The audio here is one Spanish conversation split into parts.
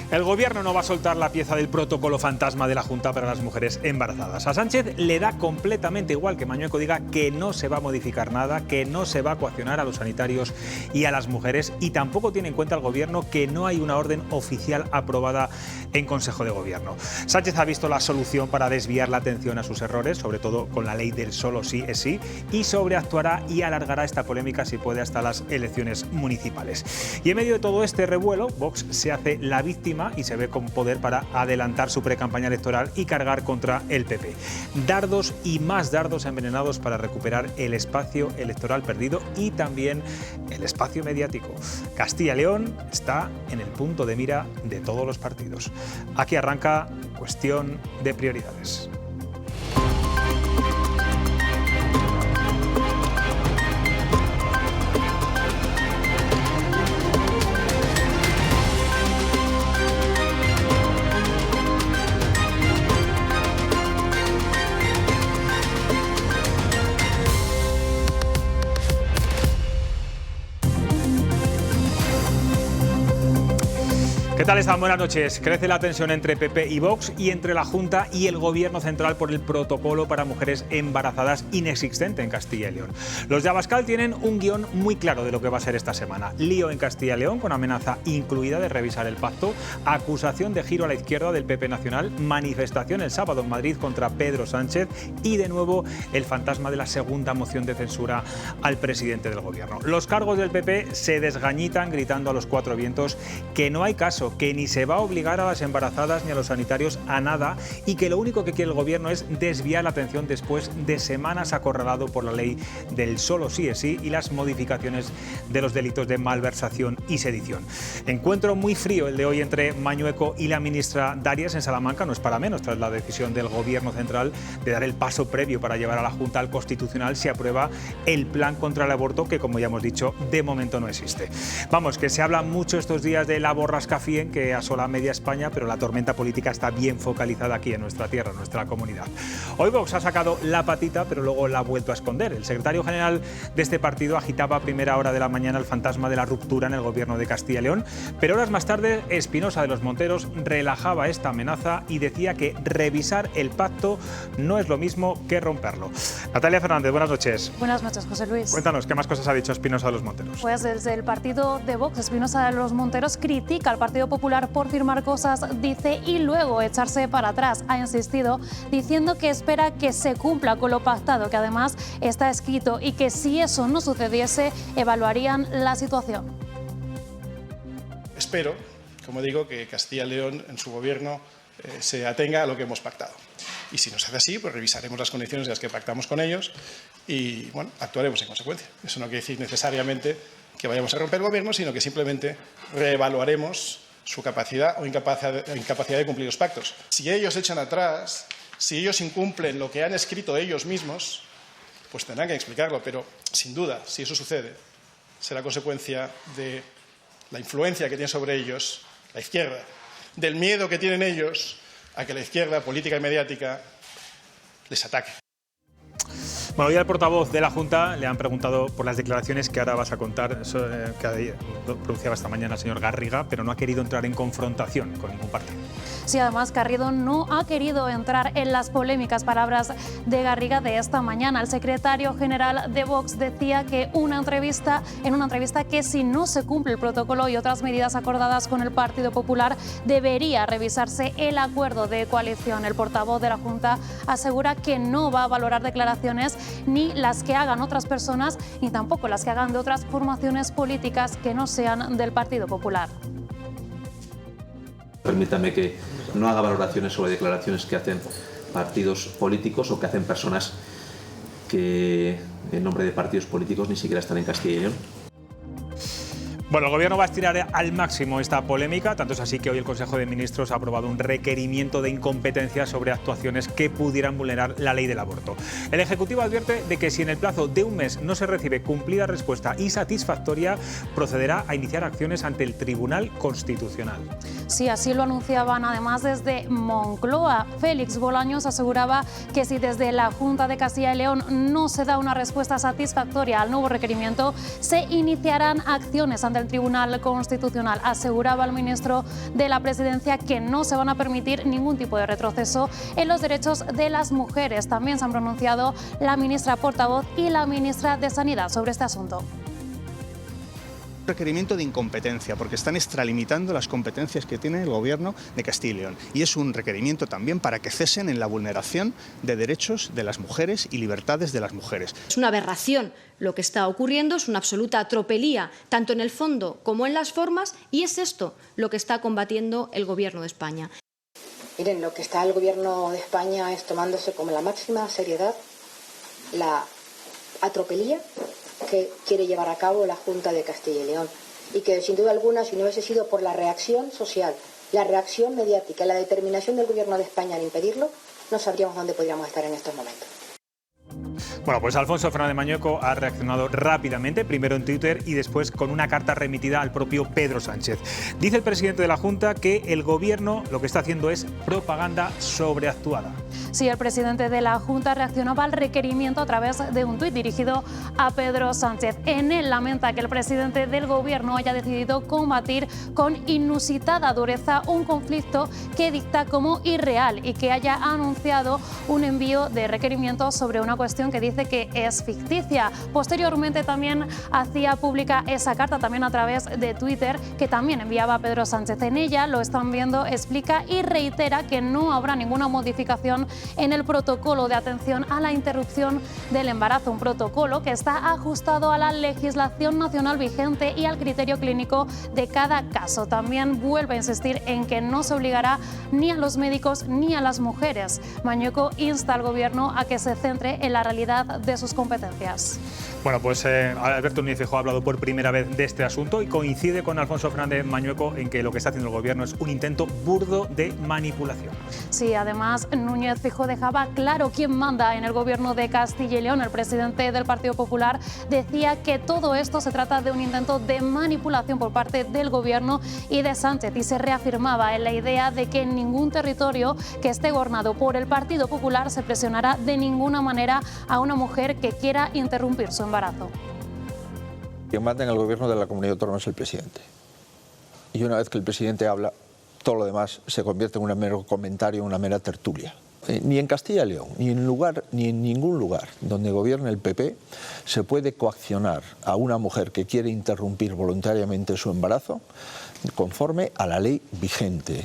El Gobierno no va a soltar la pieza del protocolo fantasma de la Junta para las mujeres embarazadas. A Sánchez le da completamente igual que Mañueco diga que no se va a modificar nada, que no se va a coaccionar a los sanitarios y a las mujeres, y tampoco tiene en cuenta el Gobierno que no hay una orden oficial aprobada en Consejo de Gobierno. Sánchez ha visto la solución para desviar la atención a sus errores, sobre todo con la ley del solo sí es sí, y sobreactuará y alargará esta polémica si puede hasta las elecciones municipales. Y en medio de todo este revuelo, Vox se hace la víctima y se ve con poder para adelantar su precampaña electoral y cargar contra el PP. Dardos y más dardos envenenados para recuperar el espacio electoral perdido y también el espacio mediático. Castilla y León está en el punto de mira de todos los partidos. Aquí arranca Cuestión de Prioridades. ¿Qué tal están? Buenas noches. Crece la tensión entre PP y Vox y entre la Junta y el Gobierno central por el protocolo para mujeres embarazadas inexistente en Castilla y León. Los de Abascal tienen un guión muy claro de lo que va a ser esta semana. Lío en Castilla y León con amenaza incluida de revisar el pacto, acusación de giro a la izquierda del PP nacional, manifestación el sábado en Madrid contra Pedro Sánchez y de nuevo el fantasma de la segunda moción de censura al presidente del Gobierno. Los cargos del PP se desgañitan gritando a los cuatro vientos que no hay caso, que ni se va a obligar a las embarazadas ni a los sanitarios a nada y que lo único que quiere el Gobierno es desviar la atención después de semanas acorralado por la ley del solo sí es sí y las modificaciones de los delitos de malversación y sedición. Encuentro muy frío el de hoy entre Mañueco y la ministra Darias en Salamanca, no es para menos tras la decisión del Gobierno central de dar el paso previo para llevar a la Junta al Constitucional si aprueba el plan contra el aborto que, como ya hemos dicho, de momento no existe. Vamos, que se habla mucho estos días de la borrasca Fien que asola a media España, pero la tormenta política está bien focalizada aquí en nuestra tierra, en nuestra comunidad. Hoy Vox ha sacado la patita, pero luego la ha vuelto a esconder. El secretario general de este partido agitaba a primera hora de la mañana el fantasma de la ruptura en el Gobierno de Castilla y León, pero horas más tarde Espinosa de los Monteros relajaba esta amenaza y decía que revisar el pacto no es lo mismo que romperlo. Natalia Fernández, buenas noches. Buenas noches, José Luis. Cuéntanos, ¿qué más cosas ha dicho Espinosa de los Monteros? Pues desde el partido de Vox, Espinosa de los Monteros critica al Partido Popular por firmar cosas, dice, y luego echarse para atrás. Ha insistido diciendo que espera que se cumpla con lo pactado, que además está escrito, y que si eso no sucediese, evaluarían la situación. Espero, como digo, que Castilla y León en su gobierno se atenga a lo que hemos pactado. Y si no se hace así, pues revisaremos las condiciones de las que pactamos con ellos y, bueno, actuaremos en consecuencia. Eso no quiere decir necesariamente que vayamos a romper el gobierno, sino que simplemente reevaluaremos su capacidad o incapacidad de cumplir los pactos. Si ellos echan atrás, si ellos incumplen lo que han escrito ellos mismos, pues tendrán que explicarlo. Pero, sin duda, si eso sucede, será consecuencia de la influencia que tiene sobre ellos la izquierda, del miedo que tienen ellos a que la izquierda, política y mediática, les ataque. Bueno, hoy al portavoz de la Junta le han preguntado por las declaraciones que ahora vas a contar, que pronunciaba esta mañana el señor Garriga, pero no ha querido entrar en confrontación con ningún partido. Sí, además Garrido no ha querido entrar en las polémicas palabras de Garriga de esta mañana. El secretario general de Vox decía que en una entrevista que si no se cumple el protocolo y otras medidas acordadas con el Partido Popular, debería revisarse el acuerdo de coalición. El portavoz de la Junta asegura que no va a valorar declaraciones ni las que hagan otras personas, ni tampoco las que hagan de otras formaciones políticas que no sean del Partido Popular. Permítame que no haga valoraciones sobre declaraciones que hacen partidos políticos o que hacen personas que, en nombre de partidos políticos, ni siquiera están en Castilla y León. Bueno, el Gobierno va a estirar al máximo esta polémica, tanto es así que hoy el Consejo de Ministros ha aprobado un requerimiento de incompetencia sobre actuaciones que pudieran vulnerar la ley del aborto. El Ejecutivo advierte de que si en el plazo de un mes no se recibe cumplida respuesta y satisfactoria, procederá a iniciar acciones ante el Tribunal Constitucional. Sí, así lo anunciaban además desde Moncloa. Félix Bolaños aseguraba que si desde la Junta de Castilla y León no se da una respuesta satisfactoria al nuevo requerimiento, se iniciarán acciones ante ante el Tribunal Constitucional. Aseguraba el ministro de la Presidencia que no se van a permitir ningún tipo de retroceso en los derechos de las mujeres. También se han pronunciado la ministra portavoz y la ministra de Sanidad sobre este asunto. Requerimiento de incompetencia, porque están extralimitando las competencias que tiene el Gobierno de Castilla y León. Y es un requerimiento también para que cesen en la vulneración de derechos de las mujeres y libertades de las mujeres. Es una aberración lo que está ocurriendo, es una absoluta tropelía, tanto en el fondo como en las formas, y es esto lo que está combatiendo el Gobierno de España. Miren, lo que está el Gobierno de España es tomándose con la máxima seriedad la atropelía que quiere llevar a cabo la Junta de Castilla y León, y que sin duda alguna, si no hubiese sido por la reacción social, la reacción mediática, la determinación del Gobierno de España al impedirlo, no sabríamos dónde podríamos estar en estos momentos. Bueno, pues Alfonso Fernández Mañueco ha reaccionado rápidamente, primero en Twitter y después con una carta remitida al propio Pedro Sánchez. Dice el presidente de la Junta que el Gobierno lo que está haciendo es propaganda sobreactuada. Sí, el presidente de la Junta reaccionaba al requerimiento a través de un tuit dirigido a Pedro Sánchez. En él lamenta que el presidente del Gobierno haya decidido combatir con inusitada dureza un conflicto que dicta como irreal y que haya anunciado un envío de requerimientos sobre una cuestión que dice que es ficticia. Posteriormente también hacía pública esa carta también a través de Twitter que también enviaba a Pedro Sánchez. En ella, lo están viendo, explica y reitera que no habrá ninguna modificación en el protocolo de atención a la interrupción del embarazo, un protocolo que está ajustado a la legislación nacional vigente y al criterio clínico de cada caso. También vuelve a insistir en que no se obligará ni a los médicos ni a las mujeres. Mañueco insta al Gobierno a que se centre en la realidad de sus competencias. Bueno, pues Alberto Núñez Feijóo ha hablado por primera vez de este asunto y coincide con Alfonso Fernández Mañueco en que lo que está haciendo el Gobierno es un intento burdo de manipulación. Sí, además Núñez Feijóo dejaba claro quién manda en el Gobierno de Castilla y León. El presidente del Partido Popular decía que todo esto se trata de un intento de manipulación por parte del Gobierno y de Sánchez, y se reafirmaba en la idea de que en ningún territorio que esté gobernado por el Partido Popular se presionará de ninguna manera a una mujer que quiera interrumpir su embarazo. Quien manda en el Gobierno de la Comunidad Autónoma es el presidente. Y una vez que el presidente habla, todo lo demás se convierte en un mero comentario, una mera tertulia. Ni en Castilla y León, ni en ningún lugar donde gobierne el PP se puede coaccionar a una mujer que quiere interrumpir voluntariamente su embarazo conforme a la ley vigente.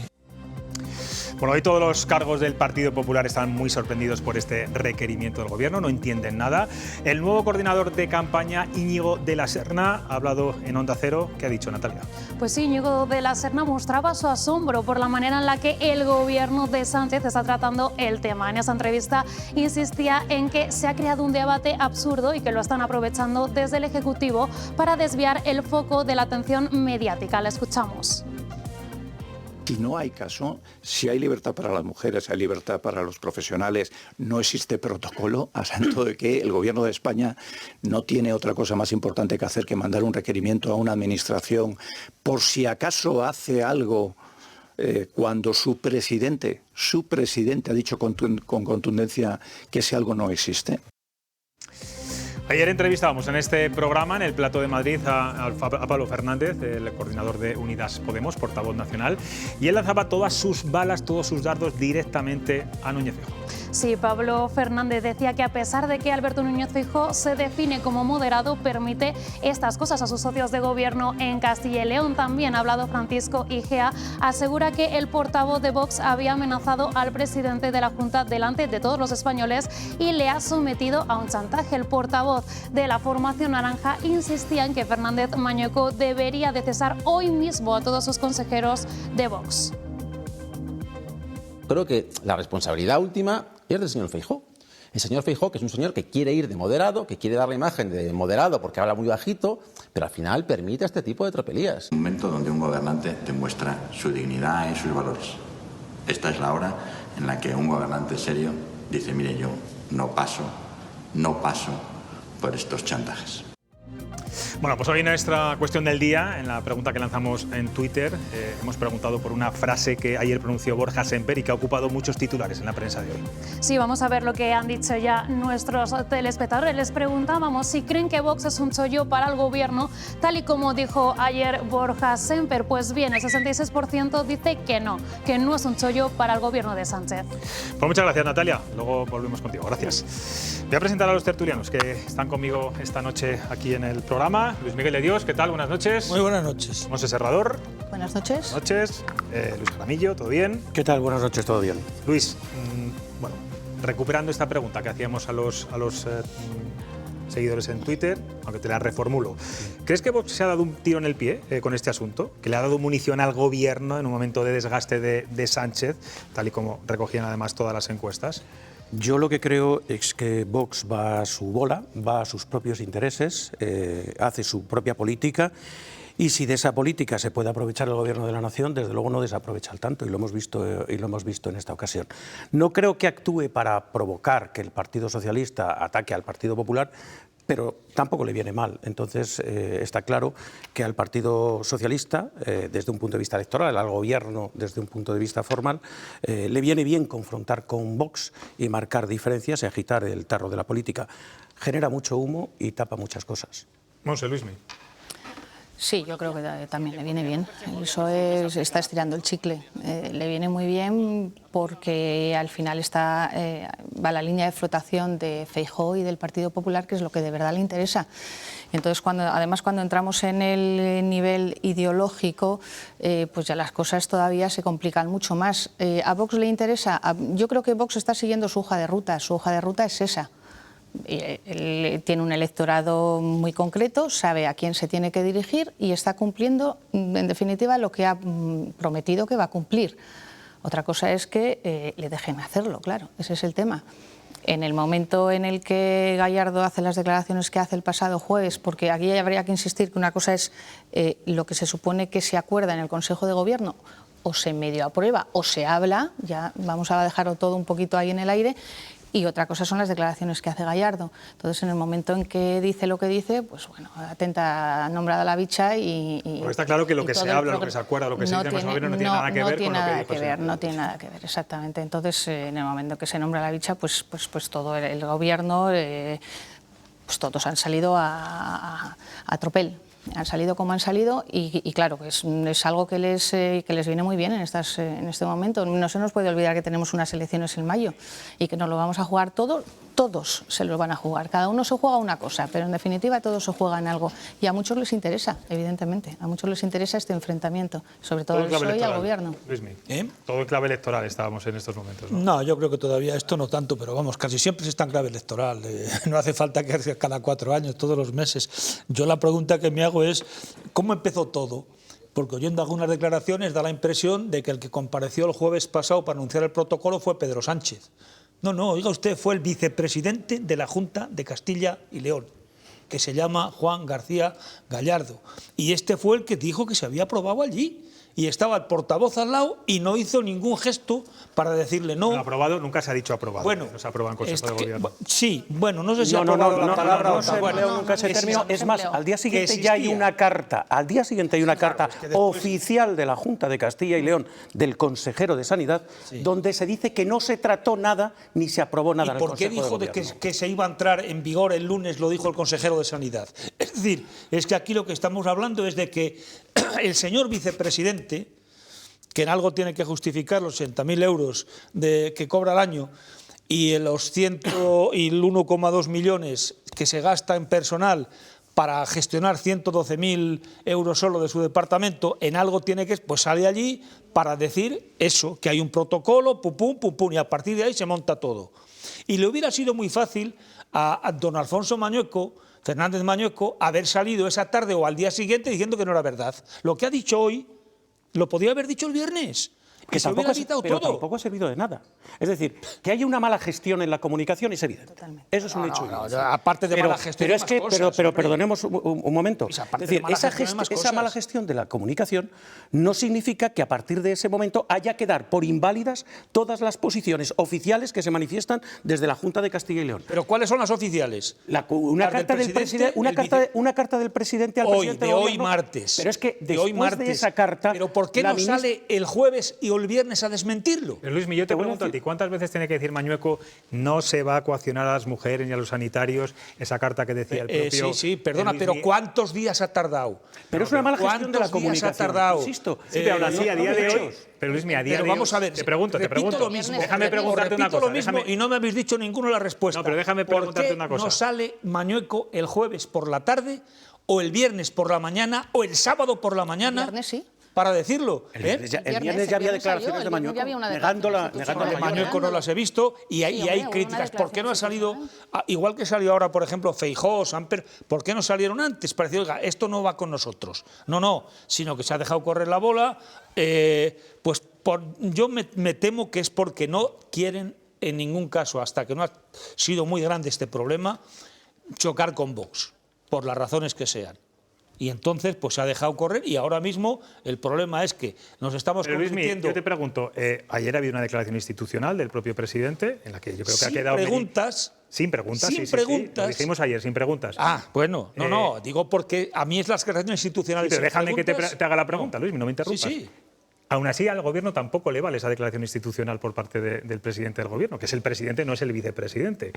Bueno, hoy todos los cargos del Partido Popular están muy sorprendidos por este requerimiento del Gobierno, no entienden nada. El nuevo coordinador de campaña, Íñigo de la Serna, ha hablado en Onda Cero. ¿Qué ha dicho, Natalia? Pues sí, Íñigo de la Serna mostraba su asombro por la manera en la que el Gobierno de Sánchez está tratando el tema. En esa entrevista insistía en que se ha creado un debate absurdo y que lo están aprovechando desde el Ejecutivo para desviar el foco de la atención mediática. La escuchamos. Si no hay caso, si hay libertad para las mujeres, hay libertad para los profesionales, no existe protocolo, a santo de que el Gobierno de España no tiene otra cosa más importante que hacer que mandar un requerimiento a una administración por si acaso hace algo cuando su presidente ha dicho con contundencia que ese algo no existe. Ayer entrevistábamos en este programa, en el Plató de Madrid, a Pablo Fernández, el coordinador de Unidas Podemos, portavoz nacional, y él lanzaba todas sus balas, todos sus dardos directamente a Núñez Feijóo. Sí, Pablo Fernández decía que a pesar de que Alberto Núñez Feijóo se define como moderado, permite estas cosas a sus socios de gobierno en Castilla y León. También ha hablado Francisco Igea, asegura que el portavoz de Vox había amenazado al presidente de la Junta delante de todos los españoles y le ha sometido a un chantaje. El portavoz de la formación naranja insistía en que Fernández Mañueco debería de cesar hoy mismo a todos sus consejeros de Vox. Creo que la responsabilidad última es del señor Feijóo. El señor Feijóo, que es un señor que quiere ir de moderado, que quiere dar la imagen de moderado porque habla muy bajito, pero al final permite este tipo de tropelías. Un momento donde un gobernante demuestra su dignidad y sus valores. Esta es la hora en la que un gobernante serio dice, mire, yo no paso por estos chantajes. Bueno, pues hoy en nuestra cuestión del día, en la pregunta que lanzamos en Twitter, hemos preguntado por una frase que ayer pronunció Borja Semper y que ha ocupado muchos titulares en la prensa de hoy. Sí, vamos a ver lo que han dicho ya nuestros telespectadores. Les preguntábamos si creen que Vox es un chollo para el gobierno, tal y como dijo ayer Borja Semper. Pues bien, el 66% dice que no es un chollo para el gobierno de Sánchez. Pues muchas gracias, Natalia. Luego volvemos contigo. Gracias. Voy a presentar a los tertulianos que están conmigo esta noche aquí en el programa. Luis Miguel de Dios, ¿qué tal? Buenas noches. Muy buenas noches. Monse Serrador. Buenas noches. Buenas noches. Luis Jaramillo, ¿todo bien? ¿Qué tal? Buenas noches, todo bien. Luis, bueno, recuperando esta pregunta que hacíamos a los seguidores en Twitter, aunque te la reformulo. ¿Crees que Vox se ha dado un tiro en el pie con este asunto? ¿Que le ha dado munición al gobierno en un momento de desgaste de Sánchez, tal y como recogían además todas las encuestas? Yo lo que creo es que Vox va a su bola, va a sus propios intereses, hace su propia política, y si de esa política se puede aprovechar el gobierno de la nación, desde luego no desaprovecha el tanto, y lo hemos visto en esta ocasión. No creo que actúe para provocar que el Partido Socialista ataque al Partido Popular, pero tampoco le viene mal. Entonces está claro que al Partido Socialista, desde un punto de vista electoral, al gobierno desde un punto de vista formal, le viene bien confrontar con Vox y marcar diferencias y agitar el tarro de la política. Genera mucho humo y tapa muchas cosas. Monse, Luismi. Sí, yo creo que también le viene bien. El PSOE está estirando el chicle. Le viene muy bien porque al final va la línea de flotación de Feijóo y del Partido Popular, que es lo que de verdad le interesa. Entonces, además, cuando entramos en el nivel ideológico, pues ya las cosas todavía se complican mucho más. ¿A Vox le interesa? Yo creo que Vox está siguiendo su hoja de ruta. Su hoja de ruta es esa. Él tiene un electorado muy concreto, sabe a quién se tiene que dirigir y está cumpliendo, en definitiva, lo que ha prometido que va a cumplir. Otra cosa es que le dejen hacerlo, claro, ese es el tema. En el momento en el que Gallardo hace las declaraciones que hace el pasado jueves, porque aquí habría que insistir que una cosa es lo que se supone que se acuerda en el Consejo de Gobierno, o se medio aprueba o se habla, ya vamos a dejarlo todo un poquito ahí en el aire. Y otra cosa son las declaraciones que hace Gallardo. Entonces, en el momento en que dice lo que dice, pues bueno, atenta nombrada a la bicha y porque está claro que lo que se habla, lo que se acuerda, lo que se dice en el gobierno no tiene nada que ver con lo que dijo el no tiene nada que ver, exactamente. Entonces, en el momento en que se nombra a la bicha, pues todo el gobierno, pues todos han salido a tropel. Han salido como han salido y claro, es algo que les viene muy bien en este momento. No se nos puede olvidar que tenemos unas elecciones en mayo y que nos lo vamos a jugar todos se lo van a jugar. Cada uno se juega una cosa, pero en definitiva todos se juegan algo. Y a muchos les interesa, evidentemente, a muchos les interesa este enfrentamiento, sobre todo al PSOE y al gobierno. Todo en clave electoral estábamos en estos momentos, ¿no? No, yo creo que todavía esto no tanto, pero vamos, casi siempre se está en clave electoral. No hace falta que sea cada 4 años, todos los meses. Yo la pregunta que me hago es, ¿cómo empezó todo? Porque oyendo algunas declaraciones da la impresión de que el que compareció el jueves pasado para anunciar el protocolo fue Pedro Sánchez. No, oiga usted, fue el vicepresidente de la Junta de Castilla y León, que se llama Juan García Gallardo. Y este fue el que dijo que se había aprobado allí. Y estaba el portavoz al lado y no hizo ningún gesto para decirle no. Bueno, aprobado nunca se ha dicho aprobado. Bueno, no se aprueba en Consejo de Gobierno. Sí, bueno, no sé si aprobado la palabra. No se empleo nunca ese término. Es más, al día siguiente ya hay una carta. Al día siguiente hay una carta oficial de la Junta de Castilla y León, del consejero de Sanidad, donde se dice que no se trató nada ni se aprobó nada en el Consejo de Gobierno. ¿Y por qué dijo que se iba a entrar en vigor el lunes? Lo dijo el consejero de Sanidad. Es decir, es que aquí lo que estamos hablando es de que el señor vicepresidente, que en algo tiene que justificar los 60.000 euros que cobra al año y los 1,2 millones que se gasta en personal para gestionar 112.000 euros solo de su departamento, en algo tiene que, pues sale allí para decir eso, que hay un protocolo, pum, y a partir de ahí se monta todo. Y le hubiera sido muy fácil a don Alfonso Fernández Mañueco, haber salido esa tarde o al día siguiente diciendo que no era verdad. Lo que ha dicho hoy lo podía haber dicho el viernes. Que se hubiera evitado pero todo. tampoco ha servido de nada. Es decir, que haya una mala gestión en la comunicación es evidente. Totalmente. Eso es un hecho. Aparte de mala gestión, pero es que, cosas, pero perdonemos un momento. Pues es decir, esa mala gestión de la comunicación no significa que a partir de ese momento haya que dar por inválidas todas las posiciones oficiales que se manifiestan desde la Junta de Castilla y León. ¿Pero cuáles son las oficiales? Una carta del presidente al presidente del hoy martes. Pero es que después de esa carta... ¿Pero por qué no sale el jueves y el viernes a desmentirlo? Pero Luismi, yo te pregunto a ti, ¿cuántas veces tiene que decir Mañueco no se va a coaccionar a las mujeres ni a los sanitarios esa carta que decía el propio... Sí, perdona, pero ¿cuántos días ha tardado? Pero es una mala gestión de la comunicación. ¿Cuántos días ha tardado? Insisto. Sí, pero aún así, a día de hoy... Pero Luismi, a día de hoy... vamos a ver, te pregunto. Lo mismo, déjame preguntarte una cosa. Lo mismo y no me habéis dicho ninguno la respuesta. No, pero déjame preguntarte una cosa. ¿Por qué no sale Mañueco el jueves por la tarde, o el viernes por la mañana, o el sábado por la mañana? El viernes sí. Para decirlo. El viernes ya había declaraciones de Mañueco negándola. De Mañueco no las he visto y hay críticas. ¿Por qué no ha salido, igual que salió ahora, por ejemplo, Feijóo, Samper, ¿por qué no salieron antes? Pareció, oiga, esto no va con nosotros. No, sino que se ha dejado correr la bola. Pues yo me temo que es porque no quieren en ningún caso, hasta que no ha sido muy grande este problema, chocar con Vox, por las razones que sean. Y entonces pues se ha dejado correr y ahora mismo el problema es que nos estamos convirtiendo... Luismi, yo te pregunto, ayer había una declaración institucional del propio presidente en la que yo creo que ha quedado... Sin preguntas, sí. Lo dijimos ayer, sin preguntas. Bueno, no, digo porque a mí es las declaraciones institucionales... Sí, pero déjame que te haga la pregunta, Luismi, no me interrumpas. Sí. Aún así, al Gobierno tampoco le vale esa declaración institucional por parte del presidente del Gobierno, que es el presidente, no es el vicepresidente.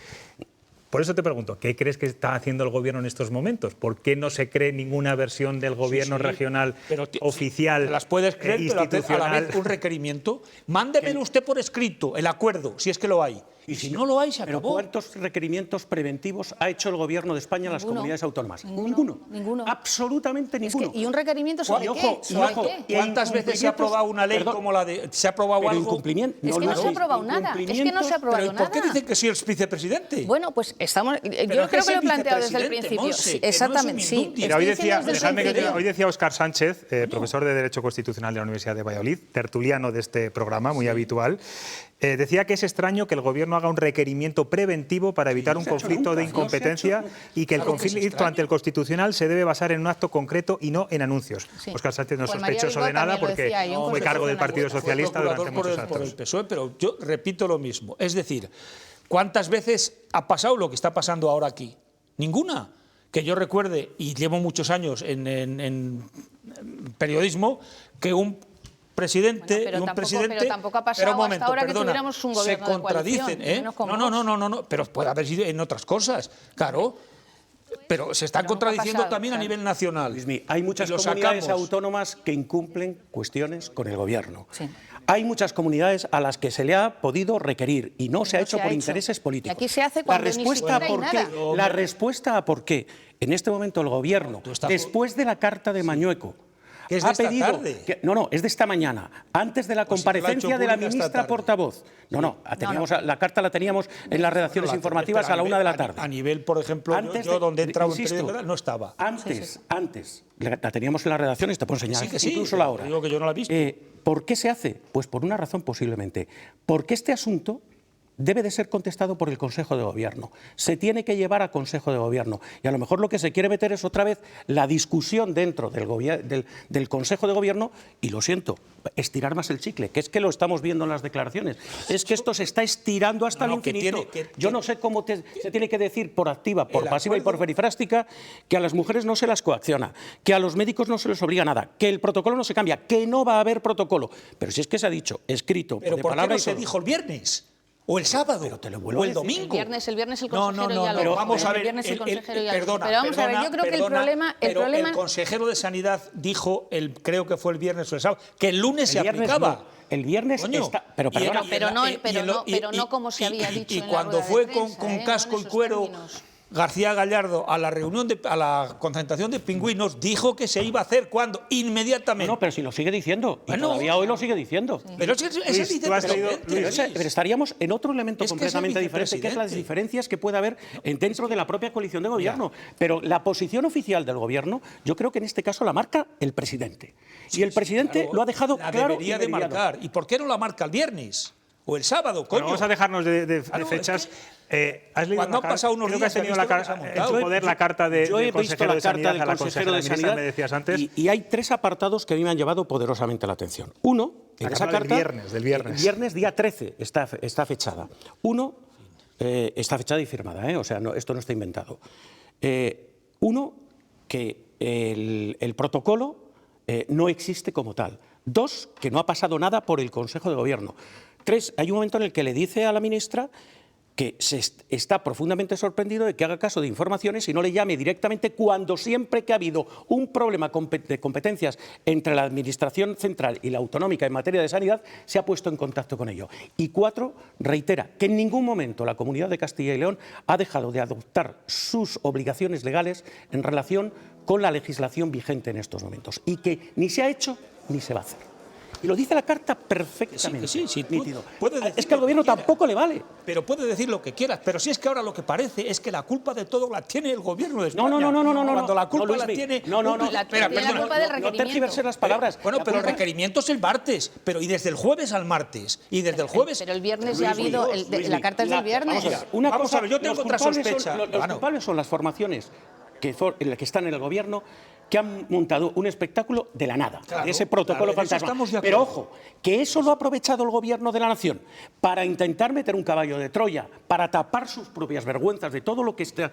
Por eso te pregunto, ¿qué crees que está haciendo el Gobierno en estos momentos? ¿Por qué no se cree ninguna versión del Gobierno regional oficial, las puedes creer, institucional? Pero a la vez un requerimiento. Mándemelo usted por escrito, el acuerdo, si es que lo hay. Y si no lo hay, se acabó. ¿Pero cuántos requerimientos preventivos ha hecho el Gobierno de España a las comunidades autónomas? Ninguno. Absolutamente ninguno. ¿Y un requerimiento sobre qué? ¿Cuántas veces se ha aprobado una ley como la de... ¿Se ha aprobado algo? Incumplimiento. Es que no se ha aprobado nada. Es que no se ha aprobado nada. ¿Por qué dicen que sí el vicepresidente? Bueno, pues estamos... Yo creo que lo he planteado desde el principio. Exactamente, sí. Mira, hoy decía Óscar Sánchez, profesor de Derecho Constitucional de la Universidad de Valladolid, tertuliano de este programa, muy habitual, decía que es extraño que el Gobierno haga un requerimiento preventivo para evitar un conflicto de incompetencia y que el conflicto ante el Constitucional se debe basar en un acto concreto y no en anuncios. Óscar Sánchez no es sospechoso de nada porque fue cargo del Partido Socialista durante muchos años. Por el PSOE, pero yo repito lo mismo. Es decir, ¿cuántas veces ha pasado lo que está pasando ahora aquí? Ninguna. Que yo recuerde, y llevo muchos años en periodismo, que un presidente pero tampoco ha pasado hasta ahora que tuviéramos un gobierno se contradicen, No, pero puede haber sido en otras cosas, claro. Pero se están contradiciendo también a nivel nacional. Luismi, hay muchas comunidades autónomas que incumplen cuestiones con el Gobierno. Sí. Hay muchas comunidades a las que se le ha podido requerir y no se ha hecho por intereses políticos. Y aquí se hace cuando ni siquiera hay nada. La respuesta a por qué en este momento el Gobierno, después de la carta de Mañueco, ¿Es de esta tarde? Es de esta mañana, antes de la comparecencia de la ministra portavoz. La carta la teníamos en las redacciones informativas a la 1 de la tarde. A nivel, por ejemplo, yo donde he entrado en periódico no estaba. Antes, la teníamos en las redacciones, te puedo enseñar incluso la hora. Digo que yo no la he visto. ¿Por qué se hace? Pues por una razón posiblemente. Porque este asunto debe de ser contestado por el Consejo de Gobierno. Se tiene que llevar a Consejo de Gobierno. Y a lo mejor lo que se quiere meter es otra vez la discusión dentro del Consejo de Gobierno, y lo siento, estirar más el chicle, que es que lo estamos viendo en las declaraciones. Es que esto se está estirando hasta el infinito. Yo no sé cómo se tiene que decir por activa, por pasiva y por perifrástica que a las mujeres no se las coacciona, que a los médicos no se les obliga nada, que el protocolo no se cambia, que no va a haber protocolo. Pero si es que se ha dicho, escrito, pero de ¿por palabra qué no se dijo el viernes? ¿O el sábado? ¿O el domingo? El viernes el consejero ya lo dijo. Vamos a ver, Pero vamos a ver, yo creo que el problema... El consejero de Sanidad dijo, creo que fue el viernes o el sábado, que el lunes se aplicaba. El viernes está... Pero no como se había dicho. Y cuando fue con casco y cuero García Gallardo a la a la concentración de pingüinos dijo que se iba a hacer cuando inmediatamente. No, pero si lo sigue diciendo, y Bueno, todavía hoy lo sigue diciendo. Sí. Pero es el Pero estaríamos en otro elemento completamente diferente, que es las diferencias que puede haber dentro de la propia coalición de gobierno. Pero la posición oficial del gobierno, yo creo que en este caso la marca el presidente. Y el presidente claro, lo ha dejado la claro. debería de marcar. ¿Y por qué no la marca el viernes? O el sábado, coño. Bueno, vamos a dejarnos de fechas. ¿Has leído cuando han pasado unos días, que has tenido en tu poder la carta del consejero de Sanidad a la consejera de Sanidad, me decías antes. Y hay 3 apartados que a mí me han llamado poderosamente la atención. Uno, en esa carta, del viernes. Viernes día 13 está fechada. Uno, está fechada y firmada, o sea, esto no está inventado. Uno, que el protocolo no existe como tal. 2, que no ha pasado nada por el Consejo de Gobierno. 3, hay un momento en el que le dice a la ministra que está profundamente sorprendido de que haga caso de informaciones y no le llame directamente cuando siempre que ha habido un problema de competencias entre la Administración central y la autonómica en materia de sanidad, se ha puesto en contacto con ello. Y 4, reitera que en ningún momento la Comunidad de Castilla y León ha dejado de adoptar sus obligaciones legales en relación con la legislación vigente en estos momentos y que ni se ha hecho ni se va a hacer. Y lo dice la carta perfectamente. Sí, nítido. Es que al gobierno tampoco le vale. Pero puede decir lo que quieras. Pero si es que ahora lo que parece es que la culpa de todo la tiene el gobierno de España. No. Cuando la culpa la tiene... No. Espera, no tergiverses las palabras. Bueno, pero el requerimiento es el martes. Pero y desde el jueves al martes. Y desde el jueves... Pero el viernes ya ha habido... la carta es del viernes. Vamos a ver, yo tengo otra sospecha. Los culpables son las formaciones que están en el gobierno, que han montado un espectáculo de la nada, de ese protocolo fantasma. Pero ojo, que eso lo ha aprovechado el gobierno de la nación para intentar meter un caballo de Troya, para tapar sus propias vergüenzas de todo lo que está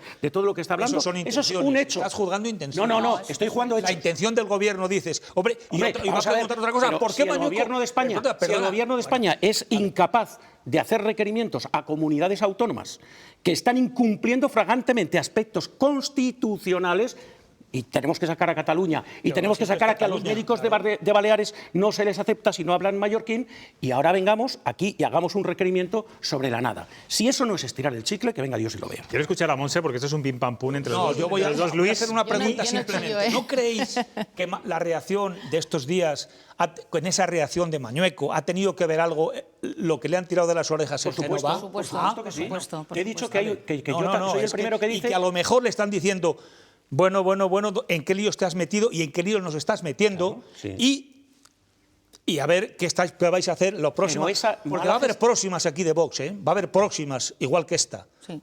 hablando. Eso es un hecho. Estás juzgando intenciones. No, estoy jugando hechos. La intención del gobierno, dices. Hombre, y vas a preguntar otra cosa. ¿Por qué el gobierno de España, si el gobierno de España es incapaz de hacer requerimientos a comunidades autónomas que están incumpliendo flagrantemente aspectos constitucionales, y tenemos que sacar a Cataluña, y tenemos que sacar a que a los médicos de Baleares no se les acepta si no hablan mallorquín, y ahora vengamos aquí y hagamos un requerimiento sobre la nada. Si eso no es estirar el chicle, que venga Dios y lo vea. Quiero escuchar a Monse, porque esto es un pim pam pum entre los dos. Yo voy a Luis. hacer una pregunta simplemente. ¿No creéis que la reacción de estos días, con esa reacción de Mañueco, ha tenido que ver algo lo que le han tirado de las orejas en Génova? Por supuesto que sí. He dicho que yo soy el primero que dice... Y que a lo mejor le están diciendo... Bueno, ¿en qué líos te has metido y en qué líos nos estás metiendo? Claro, sí. Y a ver qué vais a hacer lo próximo. Porque va a haber próximas aquí de Vox, ¿eh? Va a haber próximas, igual que esta. Sí,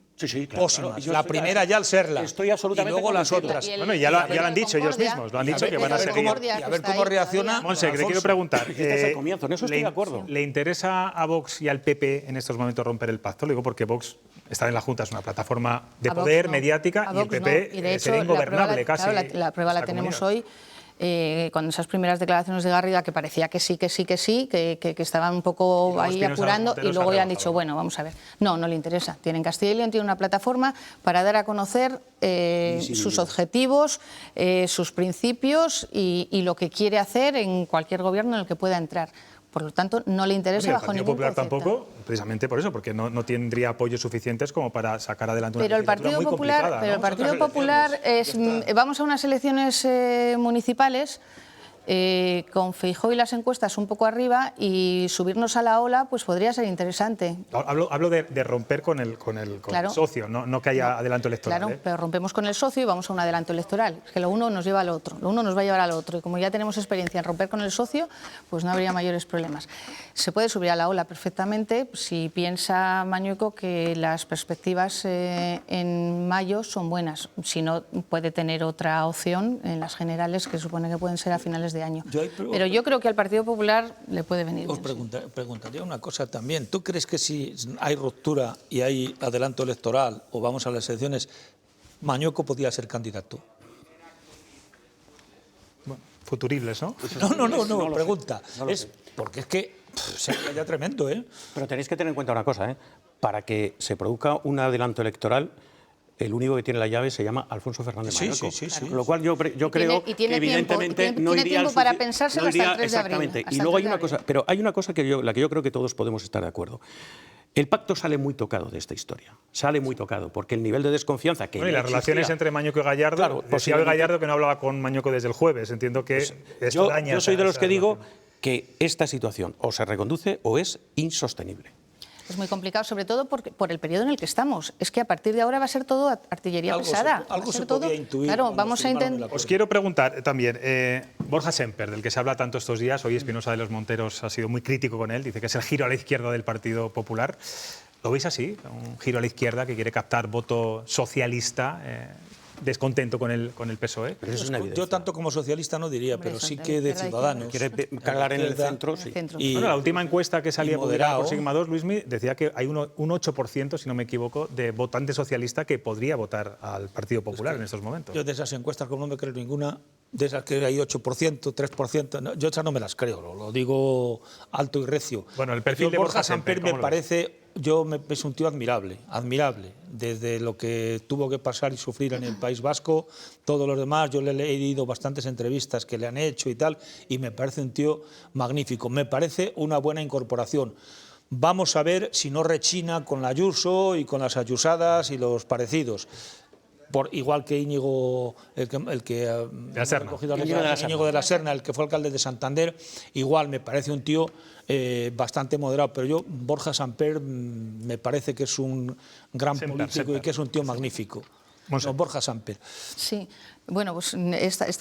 claro. Próximas. La primera ya al serla. Estoy absolutamente y luego las otras. Bueno, ya lo han dicho ellos mismos. Lo han dicho que van a seguir. Y a ver cómo reacciona. Monse, te quiero preguntar. Este es el comienzo, en eso estoy de acuerdo. ¿Le interesa a Vox y al PP en estos momentos romper el pacto? Lo digo porque Vox... Estar en la Junta es una plataforma de poder mediática y el PP sería ingobernable casi. Claro, la prueba la tenemos hoy. Con esas primeras declaraciones de Garriga que parecía que sí, que estaban un poco ahí apurando y luego ya han dicho, bueno, vamos a ver. No le interesa. Castilla y León tiene una plataforma para dar a conocer sus objetivos, sus principios y lo que quiere hacer en cualquier gobierno en el que pueda entrar. Por lo tanto, no le interesa bajo ningún concepto. El Partido Popular tampoco, precisamente por eso, porque no tendría apoyos suficientes como para sacar adelante una legislatura muy complicada. Pero el Partido Popular vamos a unas elecciones municipales con Feijóo y las encuestas un poco arriba y subirnos a la ola, pues podría ser interesante. Hablo de romper con el socio, no que haya adelanto electoral. Claro, pero rompemos con el socio y vamos a un adelanto electoral. Es que lo uno nos lleva al otro, lo uno nos va a llevar al otro. Y como ya tenemos experiencia en romper con el socio, pues no habría mayores problemas. Se puede subir a la ola perfectamente si piensa Mañueco que las perspectivas en mayo son buenas. Si no, puede tener otra opción en las generales que supone que pueden ser a finales de año. Pero yo creo que al Partido Popular le puede venir. Os preguntaría una cosa también. ¿Tú crees que si hay ruptura y hay adelanto electoral o vamos a las elecciones, Mañueco podía ser candidato? Bueno, futuribles, ¿no? No, pregunta. Porque es que sería ya tremendo, ¿eh? Pero tenéis que tener en cuenta una cosa, ¿eh? Para que se produzca un adelanto electoral, el único que tiene la llave se llama Alfonso Fernández Mañueco. Sí. Con lo cual yo creo que evidentemente no iría tiempo para pensárselo hasta el 3 de abril. Exactamente. Y luego hay una cosa, pero hay una cosa la que yo creo que todos podemos estar de acuerdo. El pacto sale muy tocado de esta historia, sale muy tocado, porque el nivel de desconfianza que y las relaciones entre Mañueco y Gallardo, claro, decía hoy Gallardo que no hablaba con Mañueco desde el jueves, entiendo que esto daña. Yo soy de los que digo que esta situación o se reconduce o es insostenible. Es muy complicado, sobre todo por el periodo en el que estamos. Es que a partir de ahora va a ser todo artillería pesada. Algo se podía intuir. Claro, vamos a intentar. Os quiero preguntar también, Borja Semper, del que se habla tanto estos días, hoy Espinosa de los Monteros ha sido muy crítico con él, dice que es el giro a la izquierda del Partido Popular. ¿Lo veis así? Un giro a la izquierda que quiere captar voto socialista, descontento con el PSOE. Pero eso es una evidencia. Yo tanto como socialista no diría, pero sí que de Ciudadanos. Quiere calar en el centro, sí. Y bueno, la última encuesta que salía publicada por Sigma 2, Luismi, decía que hay un 8%, si no me equivoco, de votante socialista que podría votar al Partido Popular en estos momentos. Yo de esas encuestas, como no me creo ninguna, de esas que hay 8%, 3%, no, yo esas no me las creo, lo digo alto y recio. Bueno, el perfil de Borja Semper me parece, es un tío admirable, desde lo que tuvo que pasar y sufrir en el País Vasco, todos los demás, yo le he leído bastantes entrevistas que le han hecho y tal, y me parece un tío magnífico, me parece una buena incorporación. Vamos a ver si no rechina con la Ayuso y con las ayusadas y los parecidos. Igual que Íñigo, Íñigo de la Serna, el que fue alcalde de Santander, igual me parece un tío bastante moderado, pero yo, Borja Semper, me parece que es un gran político y que es un tío magnífico. Bueno, Borja Semper. Sí, bueno, pues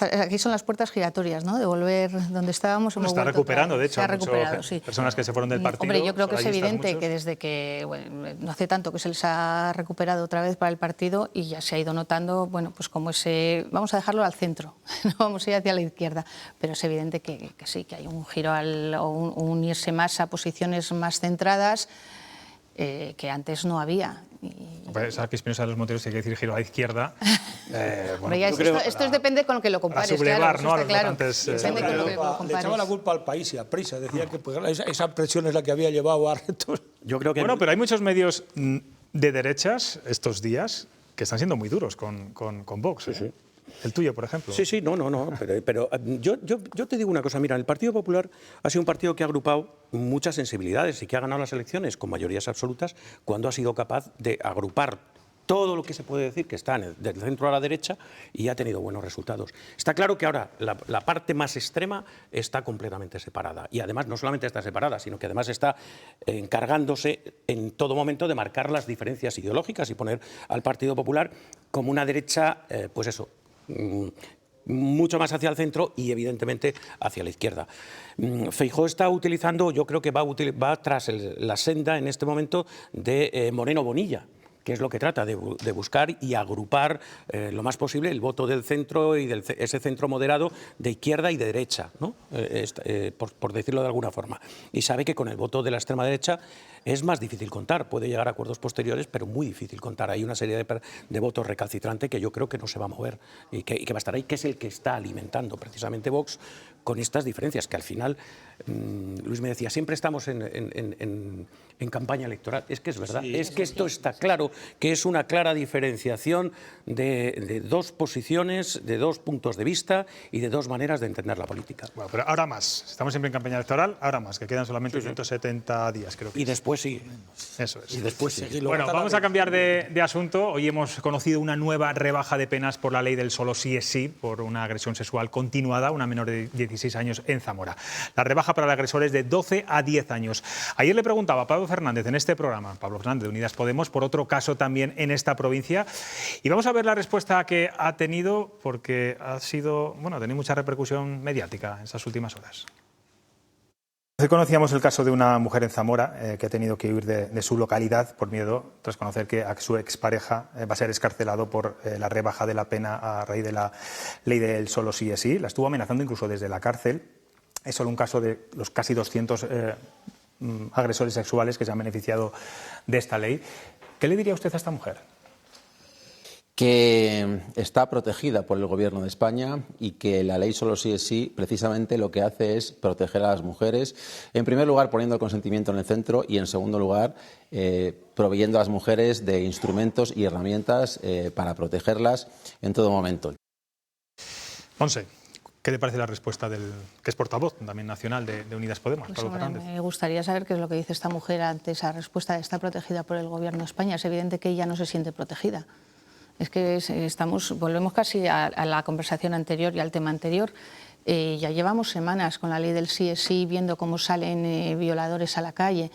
aquí son las puertas giratorias, ¿no? De volver donde estábamos. Está recuperando, de hecho, se ha recuperado, sí. Personas que se fueron del partido. Hombre, yo creo que es evidente que desde que, no hace tanto que se les ha recuperado otra vez para el partido y ya se ha ido notando, bueno, pues como vamos a dejarlo al centro, no vamos a ir hacia la izquierda, pero es evidente que sí, que hay un giro o un irse más a posiciones más centradas que antes no había. Pues aquí Espinosa de los Monteros tiene que decir giro a la izquierda. Esto depende con lo que lo compares. Para sublevar, claro, ¿no? A los claro. votantes. Depende con lo que lo compares. Le echaba la culpa al país y a Prisa. Decía que pues, esa presión es la que había llevado a retos. Yo creo que bueno, pero hay muchos medios de derechas estos días que están siendo muy duros con Vox. Sí. El tuyo, por ejemplo. Sí, no. Pero yo te digo una cosa. Mira, el Partido Popular ha sido un partido que ha agrupado muchas sensibilidades y que ha ganado las elecciones con mayorías absolutas cuando ha sido capaz de agrupar todo lo que se puede decir que está del centro a la derecha y ha tenido buenos resultados. Está claro que ahora la parte más extrema está completamente separada y además no solamente está separada, sino que además está encargándose en todo momento de marcar las diferencias ideológicas y poner al Partido Popular como una derecha, pues eso, mucho más hacia el centro y evidentemente hacia la izquierda. Feijóo está utilizando, yo creo que va tras la senda en este momento de Moreno Bonilla, que es lo que trata de buscar y agrupar lo más posible el voto del centro y ese centro moderado de izquierda y de derecha, ¿no? Por decirlo de alguna forma. Y sabe que con el voto de la extrema derecha es más difícil contar, puede llegar a acuerdos posteriores, pero muy difícil contar. Hay una serie de votos recalcitrantes que yo creo que no se va a mover y que va a estar ahí, que es el que está alimentando precisamente Vox con estas diferencias, que al final, Luis me decía, siempre estamos en campaña electoral. Es que es verdad, es que esto está claro, que es una clara diferenciación de dos posiciones, de dos puntos de vista y de dos maneras de entender la política. Bueno, pero ahora más, estamos siempre en campaña electoral, ahora más, que quedan solamente 170 días, creo que. Y después sí. Eso es. Y después sí. Bueno, vamos a cambiar de asunto. Hoy hemos conocido una nueva rebaja de penas por la ley del solo sí es sí, por una agresión sexual continuada, una menor de 16 años en Zamora. La rebaja para el agresor es de 12 a 10 años. Ayer le preguntaba a Pablo Fernández en este programa, Pablo Fernández de Unidas Podemos, por otro caso también en esta provincia. Y vamos a ver la respuesta que ha tenido, porque ha tenido mucha repercusión mediática en estas últimas horas. Hoy conocíamos el caso de una mujer en Zamora que ha tenido que huir de su localidad por miedo, tras conocer que a su expareja va a ser excarcelado por la rebaja de la pena a raíz de la ley del solo sí es sí. La estuvo amenazando incluso desde la cárcel. Es solo un caso de los casi 200 agresores sexuales que se han beneficiado de esta ley. ¿Qué le diría usted a esta mujer? que está protegida por el Gobierno de España y que la ley Solo sí es sí precisamente lo que hace es proteger a las mujeres, en primer lugar poniendo el consentimiento en el centro y en segundo lugar proveyendo a las mujeres de instrumentos y herramientas para protegerlas en todo momento. Monse, ¿qué te parece la respuesta del que es portavoz también nacional de Unidas Podemos, Pues, Pablo Fernández? me gustaría saber qué es lo que dice esta mujer ante esa respuesta de está protegida por el Gobierno de España. Es evidente que ella no se siente protegida. Es que volvemos casi a la conversación anterior y al tema anterior. Ya llevamos semanas con la ley del sí es sí, viendo cómo salen violadores a la calle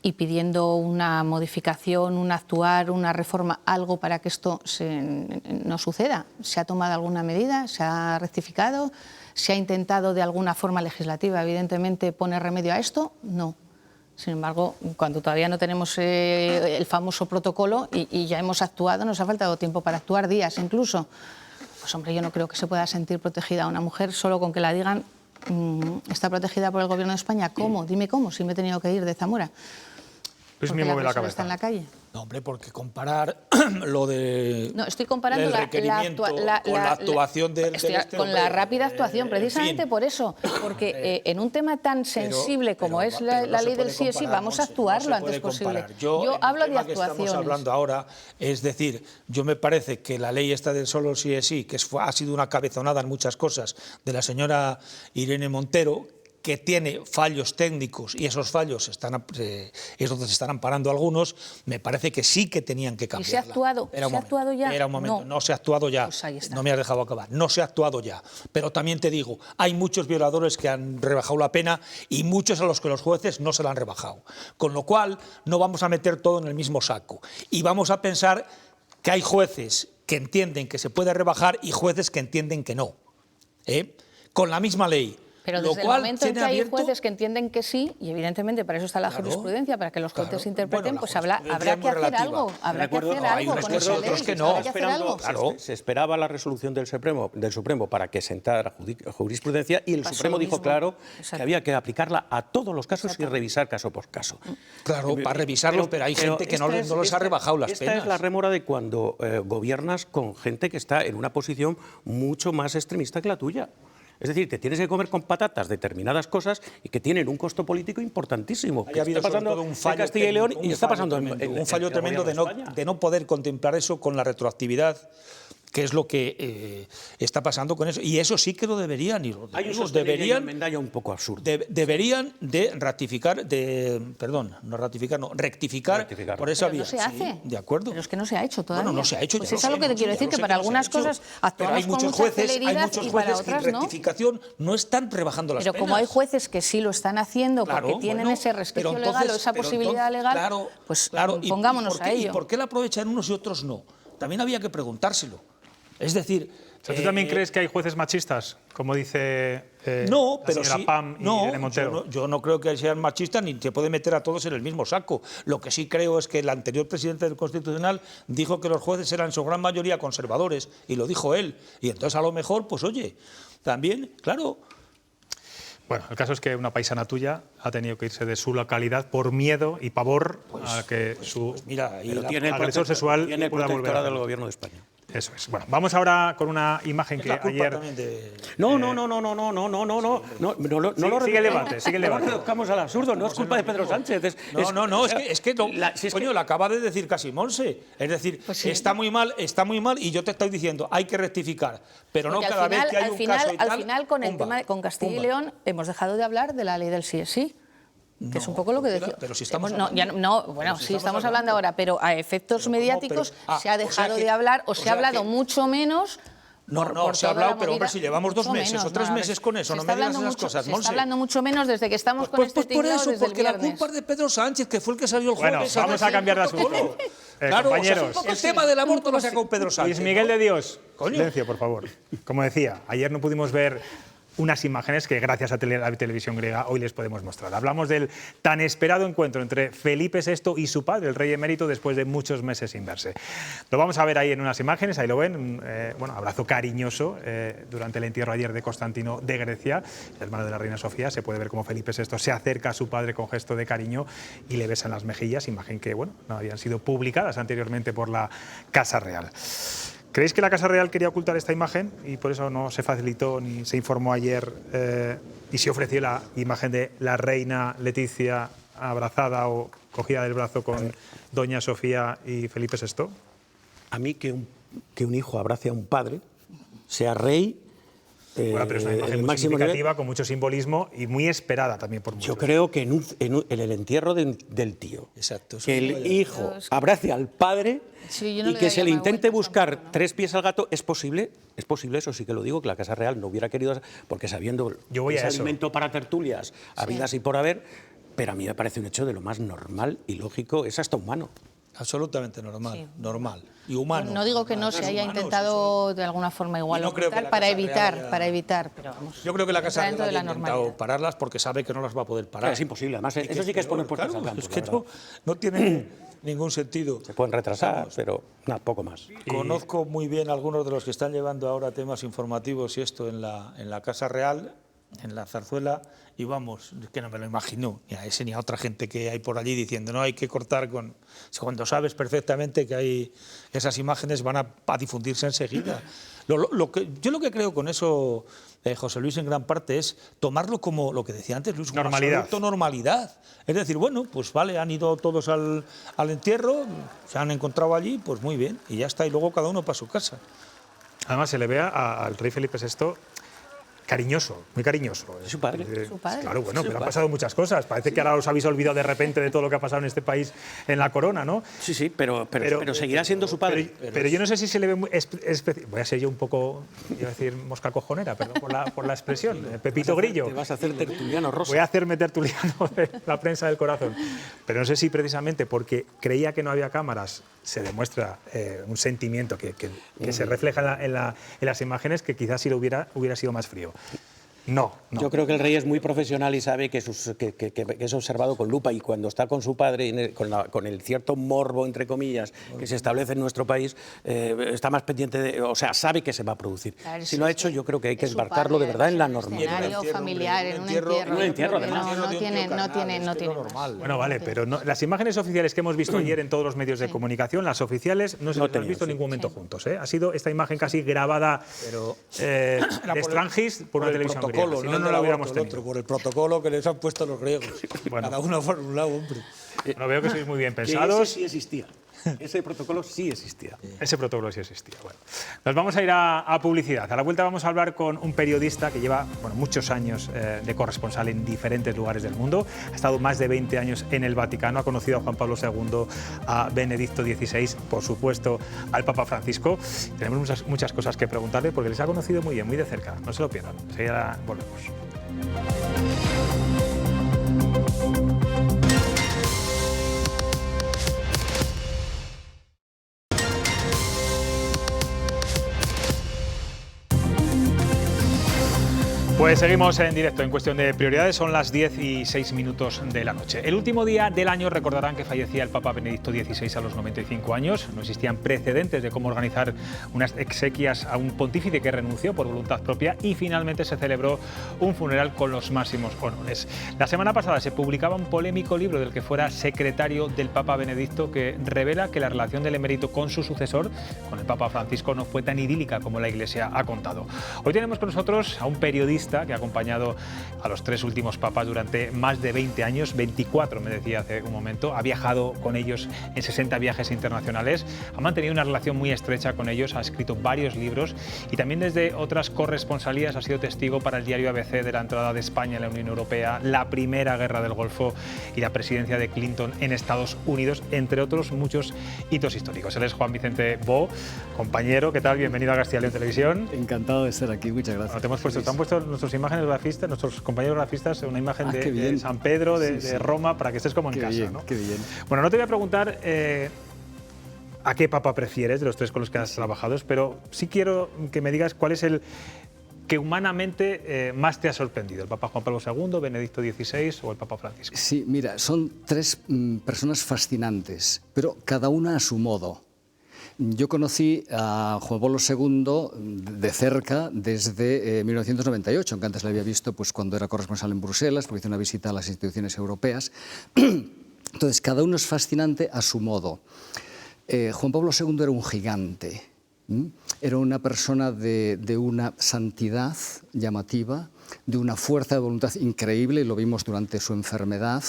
y pidiendo una modificación, un actuar, una reforma, algo para que esto no suceda. ¿Se ha tomado alguna medida? ¿Se ha rectificado? ¿Se ha intentado de alguna forma legislativa, evidentemente, poner remedio a esto? No. Sin embargo, cuando todavía no tenemos el famoso protocolo y ya hemos actuado, nos ha faltado tiempo para actuar, días incluso, pues hombre, yo no creo que se pueda sentir protegida una mujer solo con que la digan está protegida por el Gobierno de España. ¿Cómo? Dime cómo, si me he tenido que ir de Zamora. Luis me mueve la cabeza. Está en la calle. No, hombre, porque comparar lo de... No, estoy comparando el requerimiento con la actuación del con la rápida actuación, precisamente por eso, porque en un tema tan sensible como es la ley del sí es sí, vamos a actuar lo antes posible. Yo hablo de actuaciones. Que estamos hablando ahora, es decir, yo me parece que la ley esta del solo sí es sí, que ha sido una cabezonada en muchas cosas de la señora Irene Montero, que tiene fallos técnicos y esos fallos es donde se están amparando algunos, me parece que sí que tenían que cambiarla. ¿Y se ha actuado? ¿Se ha actuado ya? Era un momento, no se ha actuado ya. Pues ahí está. No me has dejado acabar. No se ha actuado ya. Pero también te digo, hay muchos violadores que han rebajado la pena y muchos a los que los jueces no se la han rebajado. Con lo cual, no vamos a meter todo en el mismo saco. Y vamos a pensar que hay jueces que entienden que se puede rebajar y jueces que entienden que no. Con la misma ley. Pero desde el momento en que hay jueces que entienden que sí, y evidentemente para eso está la jurisprudencia, para que los jueces interpreten, pues habrá que hacer algo. Habrá que hacer algo con esa ley. Que no. Se esperaba la resolución del Supremo para que sentara jurisprudencia y el Supremo dijo claro que había que aplicarla a todos los casos y revisar caso por caso. Claro, para revisarlos, pero hay gente que no les ha rebajado las penas. Esta es la rémora de cuando gobiernas con gente que está en una posición mucho más extremista que la tuya. Es decir, te tienes que comer con patatas determinadas cosas y que tienen un costo político importantísimo. Ha habido está pasando un fallo en Castilla y León y está pasando un fallo tremendo de no poder contemplar eso con la retroactividad, que es lo que está pasando con eso. Y eso sí que lo deberían. Y hay unos deberían un poco absurdo. Deberían de ratificar, rectificar por esa vía. No se hace. Sí, de acuerdo. Pero es que no se ha hecho todavía. Bueno, no se ha hecho. Pues es algo que te quiero decir, que para algunas cosas actuamos con mucha celeridad y para otras no. Rectificación no están rebajando las penas. Pero como hay jueces que sí lo están haciendo porque tienen ese resquicio legal o esa posibilidad legal, pues pongámonos a ello. ¿Y por qué la aprovechan unos y otros no? También había que preguntárselo. Es decir... ¿Tú también crees que hay jueces machistas, como dice la señora Pam y Irene Montero? Yo no creo que sean machistas ni se puede meter a todos en el mismo saco. Lo que sí creo es que el anterior presidente del Constitucional dijo que los jueces eran en su gran mayoría conservadores, y lo dijo él. Y entonces a lo mejor, pues oye, también, claro... Bueno, el caso es que una paisana tuya ha tenido que irse de su localidad por miedo y pavor a que su agresor sexual pueda volver a del Gobierno de España. Eso es. Bueno, vamos ahora con una imagen que ayer... No lo sigue el debate, sigue el debate. No reduzcamos al absurdo, no es culpa de Pedro Sánchez. Es que lo acaba de decir casi Monse. Es decir, pues sí, está muy mal y yo te estoy diciendo, hay que rectificar, pero porque no cada vez que hay un caso y tal... Al final, con el tema con Castilla y León, hemos dejado de hablar de la ley del sí es sí. Que es un poco lo que decía. Pero si estamos estamos hablando ahora, pero a efectos mediáticos se ha dejado de hablar o se ha hablado mucho menos. No, se ha hablado, pero hombre, si llevamos 2 meses o 3 meses con eso, no me digas esas cosas, Monse. Se está hablando mucho menos desde que estamos con este tinglado desde el viernes. Porque la culpa es de Pedro Sánchez, que fue el que salió el jueves. Bueno, vamos a cambiar de asunto. Claro, compañeros. El tema del aborto lo ha sacado Pedro Sánchez. Luis Miguel de Dios, silencio, por favor. Como decía, ayer no pudimos ver unas imágenes que gracias a la televisión griega hoy les podemos mostrar. Hablamos del tan esperado encuentro entre Felipe VI y su padre, el rey emérito, después de muchos meses sin verse. Lo vamos a ver ahí en unas imágenes, ahí lo ven, bueno, abrazo cariñoso durante el entierro ayer de Constantino de Grecia, el hermano de la reina Sofía. Se puede ver cómo Felipe VI se acerca a su padre con gesto de cariño y le besa en las mejillas, imagen que, bueno, no habían sido publicadas anteriormente por la Casa Real. ¿Creéis que la Casa Real quería ocultar esta imagen y por eso no se facilitó ni se informó ayer y se ofreció la imagen de la reina Leticia abrazada o cogida del brazo con doña Sofía y Felipe VI? A mí que un hijo abrace a un padre, sea rey, bueno, pero es una imagen muy significativa, con mucho simbolismo y muy esperada también por muchos. Yo creo que en el entierro del tío, exacto, que el hijo abrace al padre y que se le intente buscar tres pies al gato, es posible, eso sí que lo digo, que la Casa Real no hubiera querido, porque sabiendo que es alimento para tertulias, habidas y por haber, pero a mí me parece un hecho de lo más normal y lógico, es hasta humano. Absolutamente normal, normal y humano. No digo que no se haya intentado de alguna forma igual ocultar para evitar, pero vamos. Yo creo que la Casa Real ha intentado pararlas porque sabe que no las va a poder parar. Es imposible, además eso sí que es poner puertas al campo. Es que no tiene ningún sentido. Se pueden retrasar, pero nada, poco más. Conozco muy bien a algunos de los que están llevando ahora temas informativos y esto en la Casa Real, en la Zarzuela, y vamos, es que no me lo imagino, ni a ese ni a otra gente que hay por allí diciendo no hay que cortar con... Cuando sabes perfectamente que hay esas imágenes van a difundirse enseguida. Yo lo que creo con eso, José Luis, en gran parte es tomarlo como lo que decía antes Luis, como normalidad. Es decir, bueno, pues vale, han ido todos al entierro, se han encontrado allí, pues muy bien, y ya está, y luego cada uno para su casa. Además se le ve al rey Felipe VI cariñoso, muy cariñoso. ¿Es su padre? Claro, bueno, pero han pasado muchas cosas. Parece que ahora os habéis olvidado de repente de todo lo que ha pasado en este país en la corona, ¿no? Sí, pero seguirá siendo su padre. Pero yo no sé si se le ve muy voy a ser yo un poco, iba a decir mosca cojonera, perdón por la expresión, Pepito Grillo. Te vas a hacer tertuliano rosa. Voy a hacerme tertuliano de la prensa del corazón. Pero no sé si precisamente porque creía que no había cámaras se demuestra un sentimiento que se refleja en las imágenes que quizás si lo hubiera sido más frío. No. Yo creo que el rey es muy profesional y sabe que es observado con lupa, y cuando está con su padre, con el cierto morbo, entre comillas, que se establece en nuestro país, está más pendiente o sea, sabe que se va a producir. Claro, si lo ha hecho, yo creo que hay que embarcarlo de verdad en la normalidad. En un familiar, en un entierro, además. No tiene normal. Bueno, vale, pero las imágenes oficiales que hemos visto ayer en todos los medios de comunicación, las oficiales, no se las hemos visto en ningún momento juntos. Ha sido esta imagen casi grabada de Strangis por una televisión. Si no lo hubiéramos tenido. Por el protocolo que les han puesto los griegos. Bueno. Cada uno por un lado, hombre. Bueno, veo que sois muy bien pensados. Ese sí existía. Ese protocolo sí existía. Ese protocolo sí existía. Bueno, nos vamos a ir a publicidad. A la vuelta vamos a hablar con un periodista que lleva muchos años de corresponsal en diferentes lugares del mundo. Ha estado más de 20 años en el Vaticano. Ha conocido a Juan Pablo II, a Benedicto XVI, por supuesto, al Papa Francisco. Tenemos muchas cosas que preguntarle porque les ha conocido muy bien, muy de cerca. No se lo pierdan. Enseguida volvemos. Pues seguimos en directo en Cuestión de Prioridades, son las 10:06 de la noche. El último día del año recordarán que fallecía el Papa Benedicto XVI a los 95 años. No existían precedentes de cómo organizar unas exequias a un pontífice que renunció por voluntad propia y finalmente se celebró un funeral con los máximos honores. La semana pasada se publicaba un polémico libro del que fuera secretario del Papa Benedicto que revela que la relación del emérito con su sucesor, con el Papa Francisco, no fue tan idílica como la Iglesia ha contado. Hoy tenemos con nosotros a un periodista que ha acompañado a los tres últimos papas durante más de 20 años, 24 me decía hace un momento, ha viajado con ellos en 60 viajes internacionales, ha mantenido una relación muy estrecha con ellos, ha escrito varios libros y también desde otras corresponsalías ha sido testigo para el diario ABC de la entrada de España en la Unión Europea, la primera guerra del Golfo y la presidencia de Clinton en Estados Unidos, entre otros muchos hitos históricos. Él es Juan Vicente Bo, compañero, ¿qué tal? Bienvenido a Castilla y León Televisión. Encantado de estar aquí, muchas gracias. Te han puesto nuestras imágenes grafistas, nuestros compañeros grafistas, una imagen de San Pedro, de Roma, para que estés como en casa. Bien, ¿no? Qué bien. Bueno, no te voy a preguntar a qué papa prefieres de los tres con los que has trabajado, pero sí quiero que me digas cuál es el que humanamente más te ha sorprendido? ¿El Papa Juan Pablo II, Benedicto XVI o el Papa Francisco? Sí, mira, son tres personas fascinantes, pero cada una a su modo. Yo conocí a Juan Pablo II de cerca desde 1998, aunque antes le había visto pues, cuando era corresponsal en Bruselas, porque hice una visita a las instituciones europeas. Entonces, cada uno es fascinante a su modo. Juan Pablo II era un gigante, era una persona de una santidad llamativa, de una fuerza de voluntad increíble, y lo vimos durante su enfermedad.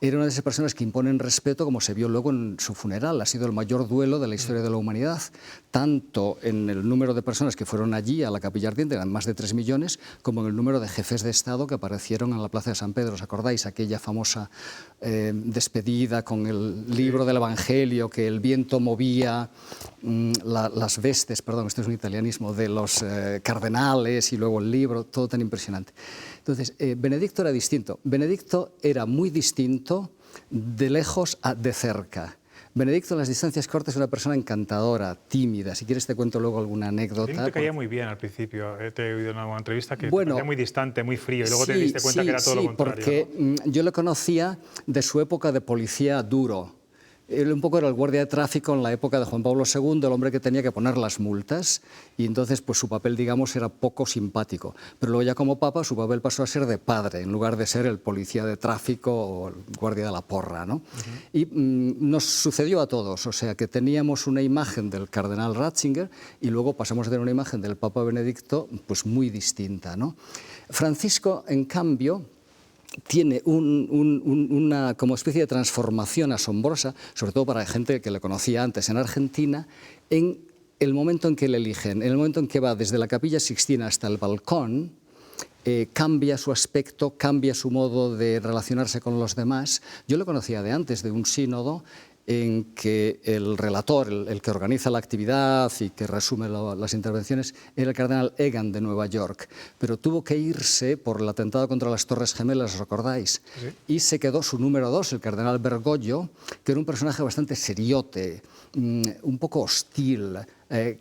Era una de esas personas que imponen respeto, como se vio luego en su funeral. Ha sido el mayor duelo de la historia de la humanidad, tanto en el número de personas que fueron allí a la Capilla Ardiente, eran más de 3 millones, como en el número de jefes de Estado que aparecieron en la Plaza de San Pedro. ¿Os acordáis? Aquella famosa despedida con el libro del Evangelio, que el viento movía las vestes, perdón, esto es un italianismo, de los cardenales, y luego el libro, todo tan impresionante. Entonces, Benedicto era distinto. Benedicto era muy distinto de lejos a de cerca. Benedicto en las distancias cortas es una persona encantadora, tímida. Si quieres te cuento luego alguna anécdota. A mí te caía muy bien al principio. Te he oído en alguna entrevista que te parecía muy distante, muy frío, y luego te diste cuenta que era todo lo contrario. Sí, porque yo le conocía de su época de policía duro. Él un poco era el guardia de tráfico en la época de Juan Pablo II, el hombre que tenía que poner las multas, y entonces pues su papel, digamos, era poco simpático. Pero luego ya como papa su papel pasó a ser de padre, en lugar de ser el policía de tráfico o el guardia de la porra, ¿no? Y nos sucedió a todos, o sea que teníamos una imagen del cardenal Ratzinger y luego pasamos a tener una imagen del Papa Benedicto pues muy distinta, ¿no? Francisco, en cambio, tiene una como especie de transformación asombrosa, sobre todo para gente que le conocía antes en Argentina, en el momento en que le eligen, en el momento en que va desde la Capilla Sixtina hasta el balcón. Cambia su aspecto, cambia su modo de relacionarse con los demás. Yo lo conocía de antes, de un sínodo en que el relator, el que organiza la actividad y que resume las intervenciones, era el cardenal Egan de Nueva York, pero tuvo que irse por el atentado contra las Torres Gemelas, ¿os acordáis? Sí. Y se quedó su número 2, el cardenal Bergoglio, que era un personaje bastante seriote, un poco hostil,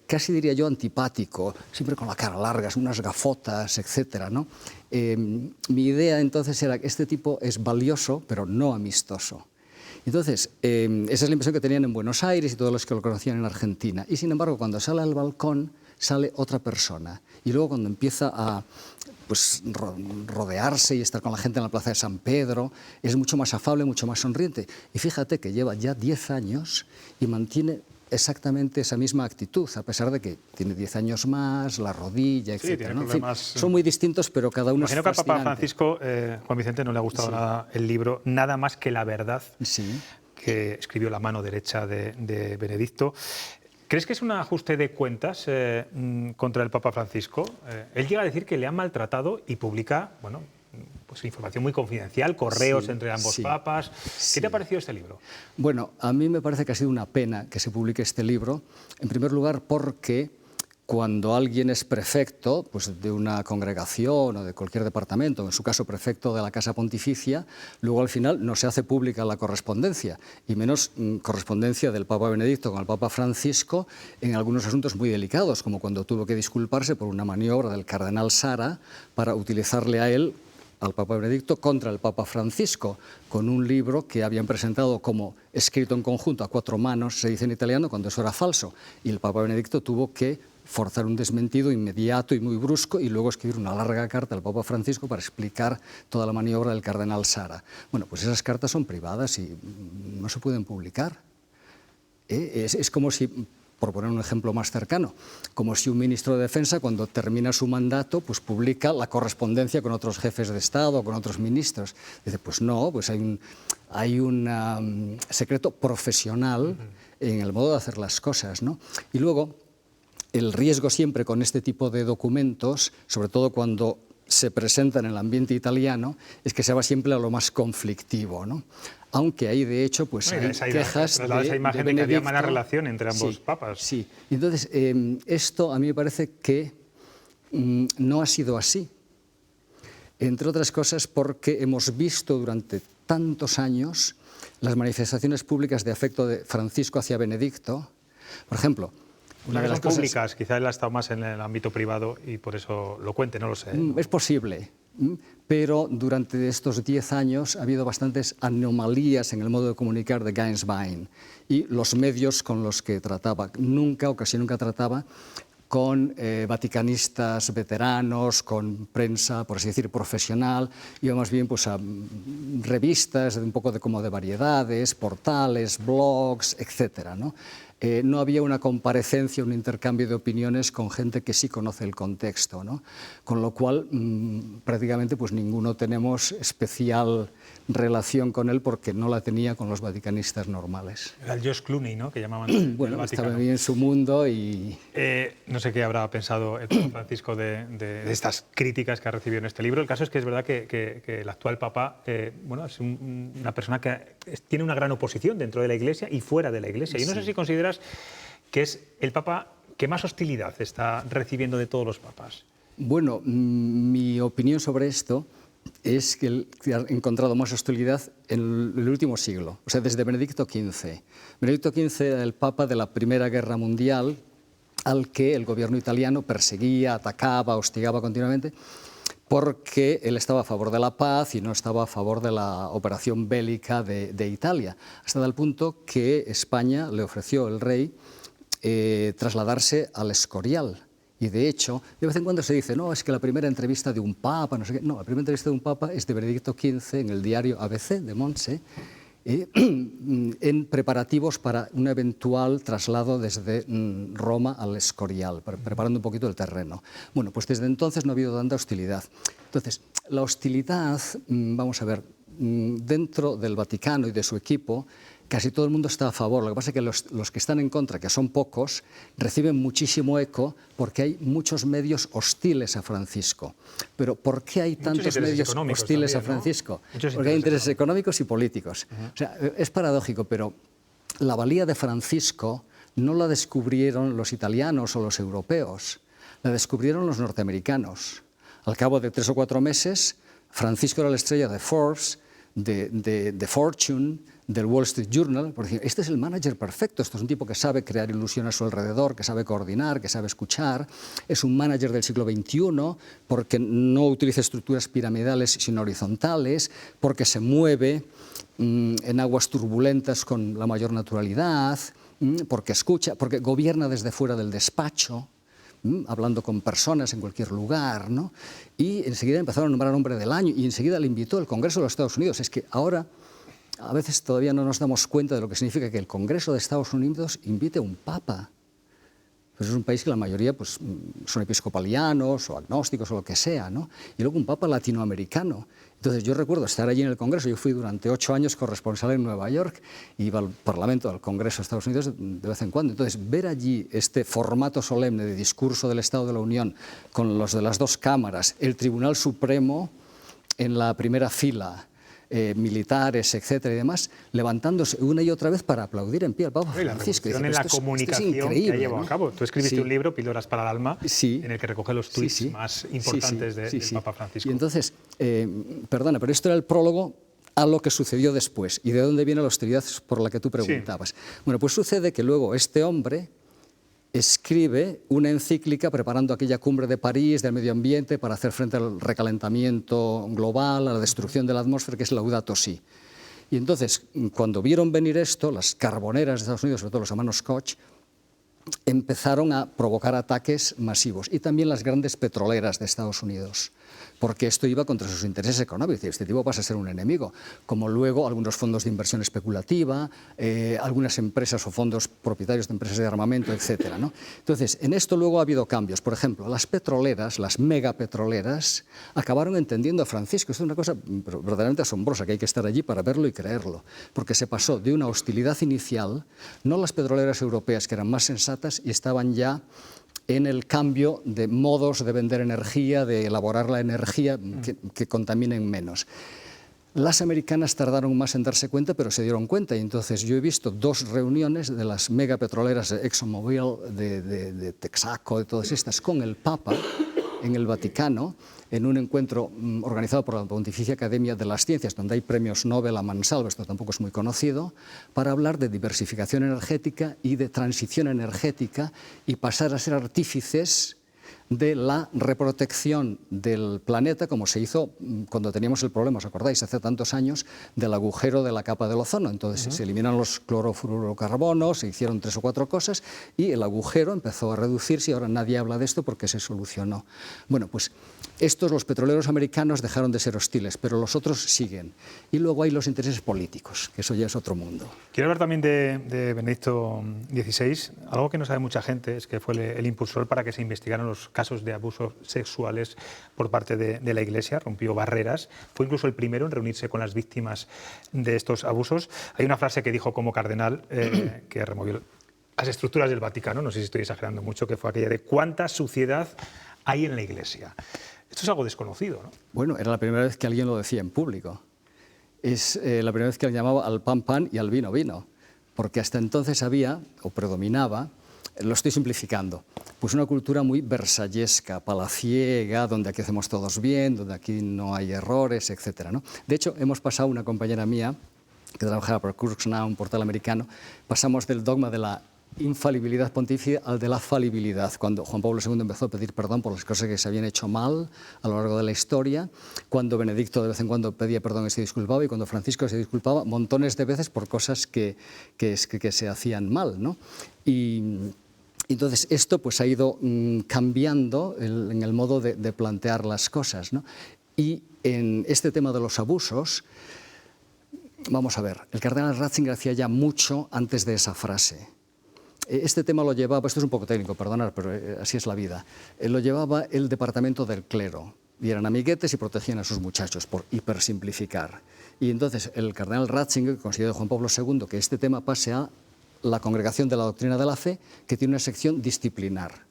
casi diría yo antipático, siempre con la cara larga, unas gafotas, etc., ¿no? Mi idea entonces era que este tipo es valioso, pero no amistoso. Entonces, esa es la impresión que tenían en Buenos Aires y todos los que lo conocían en Argentina. Y sin embargo, cuando sale al balcón, sale otra persona. Y luego cuando empieza a pues, rodearse y estar con la gente en la Plaza de San Pedro, es mucho más afable, mucho más sonriente. Y fíjate que lleva ya 10 años y mantiene exactamente esa misma actitud, a pesar de que tiene 10 años más, la rodilla, etc. Sí, ¿no? En fin, son muy distintos, pero cada uno Imagino es fascinante. que al Papa Francisco, Juan Vicente, no le ha gustado nada el libro Nada más que la verdad, que escribió la mano derecha de Benedicto. ¿Crees que es un ajuste de cuentas contra el Papa Francisco? Él llega a decir que le han maltratado y publica, bueno, pues información muy confidencial, correos entre ambos papas. ¿Qué te ha parecido este libro? Bueno, a mí me parece que ha sido una pena que se publique este libro, en primer lugar porque cuando alguien es prefecto pues de una congregación o de cualquier departamento, en su caso prefecto de la Casa Pontificia, luego al final no se hace pública la correspondencia, y menos correspondencia del Papa Benedicto con el Papa Francisco en algunos asuntos muy delicados, como cuando tuvo que disculparse por una maniobra del cardenal Sara para utilizarle a él, al Papa Benedicto, contra el Papa Francisco, con un libro que habían presentado como escrito en conjunto a 4 manos, se dice en italiano, cuando eso era falso, y el Papa Benedicto tuvo que forzar un desmentido inmediato y muy brusco y luego escribir una larga carta al Papa Francisco para explicar toda la maniobra del cardenal Sara. Bueno, pues esas cartas son privadas y no se pueden publicar. Es como si, por poner un ejemplo más cercano, como si un ministro de Defensa, cuando termina su mandato, pues publica la correspondencia con otros jefes de Estado o con otros ministros. Dice, pues no, pues hay un secreto profesional en el modo de hacer las cosas, ¿no? Y luego, el riesgo siempre con este tipo de documentos, sobre todo cuando se presentan en el ambiente italiano, es que se va siempre a lo más conflictivo, ¿no? Aunque hay, de hecho, pues hay quejas de esa imagen de que había mala relación entre ambos papas. Sí, entonces esto a mí me parece que no ha sido así. Entre otras cosas porque hemos visto durante tantos años las manifestaciones públicas de afecto de Francisco hacia Benedicto. Por ejemplo, Una de las cosas públicas, quizás él ha estado más en el ámbito privado y por eso lo cuente, no lo sé. Es posible, pero durante estos 10 años ha habido bastantes anomalías en el modo de comunicar de Gainsborough y los medios con los que trataba. Casi nunca trataba con vaticanistas veteranos, con prensa, por así decir, profesional, iba más bien pues, a revistas un poco como de variedades, portales, blogs, etcétera, ¿no? No había una comparecencia, un intercambio de opiniones con gente que sí conoce el contexto, ¿no? Con lo cual prácticamente pues, ninguno tenemos especial relación con él porque no la tenía con los vaticanistas normales. Era el George Clooney, ¿no? Que llamaban bueno, estaba bien en su mundo y... no sé qué habrá pensado el Papa Francisco de estas críticas que ha recibido en este libro. El caso es que es verdad que el actual Papa bueno, es una persona que tiene una gran oposición dentro de la Iglesia y fuera de la Iglesia. Y no sé si consideras que es el Papa que más hostilidad está recibiendo de todos los papas. Bueno, mi opinión sobre esto es que ha encontrado más hostilidad en el último siglo, o sea, desde Benedicto XV. Benedicto XV era el Papa de la Primera Guerra Mundial, al que el gobierno italiano perseguía, atacaba, hostigaba continuamente, porque él estaba a favor de la paz y no estaba a favor de la operación bélica de Italia, hasta tal punto que España le ofreció el rey trasladarse al Escorial. Y de hecho, de vez en cuando se dice, no, es que la primera entrevista de un papa, no sé qué. No, la primera entrevista de un papa es de Benedicto XV en el diario ABC de Montse, en preparativos para un eventual traslado desde Roma al Escorial, preparando un poquito el terreno. Bueno, pues desde entonces no ha habido tanta hostilidad. Entonces, la hostilidad, vamos a ver, dentro del Vaticano y de su equipo, casi todo el mundo está a favor. Lo que pasa es que los que están en contra, que son pocos, reciben muchísimo eco porque hay muchos medios hostiles a Francisco. Pero ¿por qué hay tantos medios hostiles también, a Francisco? ¿No? Porque hay intereses económicos y políticos. O sea, es paradójico, pero la valía de Francisco no la descubrieron los italianos o los europeos, la descubrieron los norteamericanos. Al cabo de 3 o 4 meses, Francisco era la estrella de Forbes, de Fortune, del Wall Street Journal, por decir, este es el manager perfecto, esto es un tipo que sabe crear ilusión a su alrededor, que sabe coordinar, que sabe escuchar, es un manager del siglo XXI porque no utiliza estructuras piramidales sino horizontales, porque se mueve en aguas turbulentas con la mayor naturalidad, porque escucha, porque gobierna desde fuera del despacho, hablando con personas en cualquier lugar, ¿no? Y enseguida empezaron a nombrar hombre del año y enseguida le invitó el Congreso de los Estados Unidos. Es que ahora a veces todavía no nos damos cuenta de lo que significa que el Congreso de Estados Unidos invite a un papa. Pues es un país que la mayoría pues, son episcopalianos o agnósticos o lo que sea, ¿no? Y luego un papa latinoamericano. Entonces yo recuerdo estar allí en el Congreso, yo fui durante 8 años corresponsal en Nueva York, iba al Parlamento, al Congreso de Estados Unidos de vez en cuando. Entonces ver allí este formato solemne de discurso del Estado de la Unión con los de las 2 cámaras, el Tribunal Supremo en la primera fila, militares, etcétera y demás, levantándose una y otra vez para aplaudir en pie al Papa Francisco. En la comunicación que ha llevado a cabo. Tú escribiste un libro, Píldoras para el alma, en el que recoge los tweets más importantes del Papa Francisco. Y entonces, perdona, pero esto era el prólogo a lo que sucedió después. ¿Y de dónde viene la hostilidad por la que tú preguntabas? Bueno, pues sucede que luego este hombre escribe una encíclica preparando aquella cumbre de París del medio ambiente para hacer frente al recalentamiento global, a la destrucción de la atmósfera, que es Laudato Si. Y entonces, cuando vieron venir esto, las carboneras de Estados Unidos, sobre todo los hermanos Koch, empezaron a provocar ataques masivos. Y también las grandes petroleras de Estados Unidos, porque esto iba contra sus intereses económicos. Este tipo pasa a ser un enemigo, como luego algunos fondos de inversión especulativa, algunas empresas o fondos propietarios de empresas de armamento, etcétera, ¿no? Entonces, en esto luego ha habido cambios. Por ejemplo, las petroleras, las megapetroleras, acabaron entendiendo a Francisco. Esto es una cosa verdaderamente asombrosa, que hay que estar allí para verlo y creerlo, porque se pasó de una hostilidad inicial, no las petroleras europeas, que eran más sensatas y estaban ya en el cambio de modos de vender energía, de elaborar la energía que contaminen menos. Las americanas tardaron más en darse cuenta, pero se dieron cuenta. Y entonces yo he visto 2 reuniones de las megapetroleras de ExxonMobil, de Texaco, de todas estas, con el Papa, en el Vaticano, en un encuentro organizado por la Pontificia Academia de las Ciencias, donde hay premios Nobel a mansalva, esto tampoco es muy conocido, para hablar de diversificación energética y de transición energética y pasar a ser artífices de la reprotección del planeta, como se hizo cuando teníamos el problema, ¿os acordáis? Hace tantos años, del agujero de la capa del ozono. Entonces se eliminan los clorofluorocarbonos, se hicieron 3 o 4 cosas y el agujero empezó a reducirse y ahora nadie habla de esto porque se solucionó. Bueno, pues estos, los petroleros americanos, dejaron de ser hostiles, pero los otros siguen. Y luego hay los intereses políticos, que eso ya es otro mundo. Quiero hablar también de Benedicto XVI. Algo que no sabe mucha gente es que fue el impulsor para que se investigaran los casos de abusos sexuales por parte de la Iglesia, rompió barreras, fue incluso el primero en reunirse con las víctimas de estos abusos. Hay una frase que dijo como cardenal que removió las estructuras del Vaticano, no sé si estoy exagerando mucho, que fue aquella de cuánta suciedad hay en la Iglesia. Esto es algo desconocido, ¿no? Bueno, era la primera vez que alguien lo decía en público. Es la primera vez que alguien llamaba al pan pan y al vino vino, porque hasta entonces había, o predominaba, lo estoy simplificando, pues una cultura muy versallesca, palaciega, donde aquí hacemos todos bien, donde aquí no hay errores, etc., ¿no? De hecho, hemos pasado, una compañera mía, que trabajaba para Kurznow, un portal americano, pasamos del dogma de la infalibilidad pontificia al de la falibilidad, cuando Juan Pablo II empezó a pedir perdón por las cosas que se habían hecho mal a lo largo de la historia, cuando Benedicto de vez en cuando pedía perdón y se disculpaba, y cuando Francisco se disculpaba montones de veces por cosas que se hacían mal, ¿no? Y entonces esto pues ha ido cambiando en el modo de plantear las cosas, ¿no? Y en este tema de los abusos, vamos a ver, el cardenal Ratzinger hacía ya mucho antes de esa frase. Este tema lo llevaba, esto es un poco técnico, perdonad, pero así es la vida, lo llevaba el departamento del clero, y eran amiguetes y protegían a sus muchachos, por hipersimplificar. Y entonces el cardenal Ratzinger consiguió de Juan Pablo II que este tema pase a la Congregación de la Doctrina de la Fe, que tiene una sección disciplinar.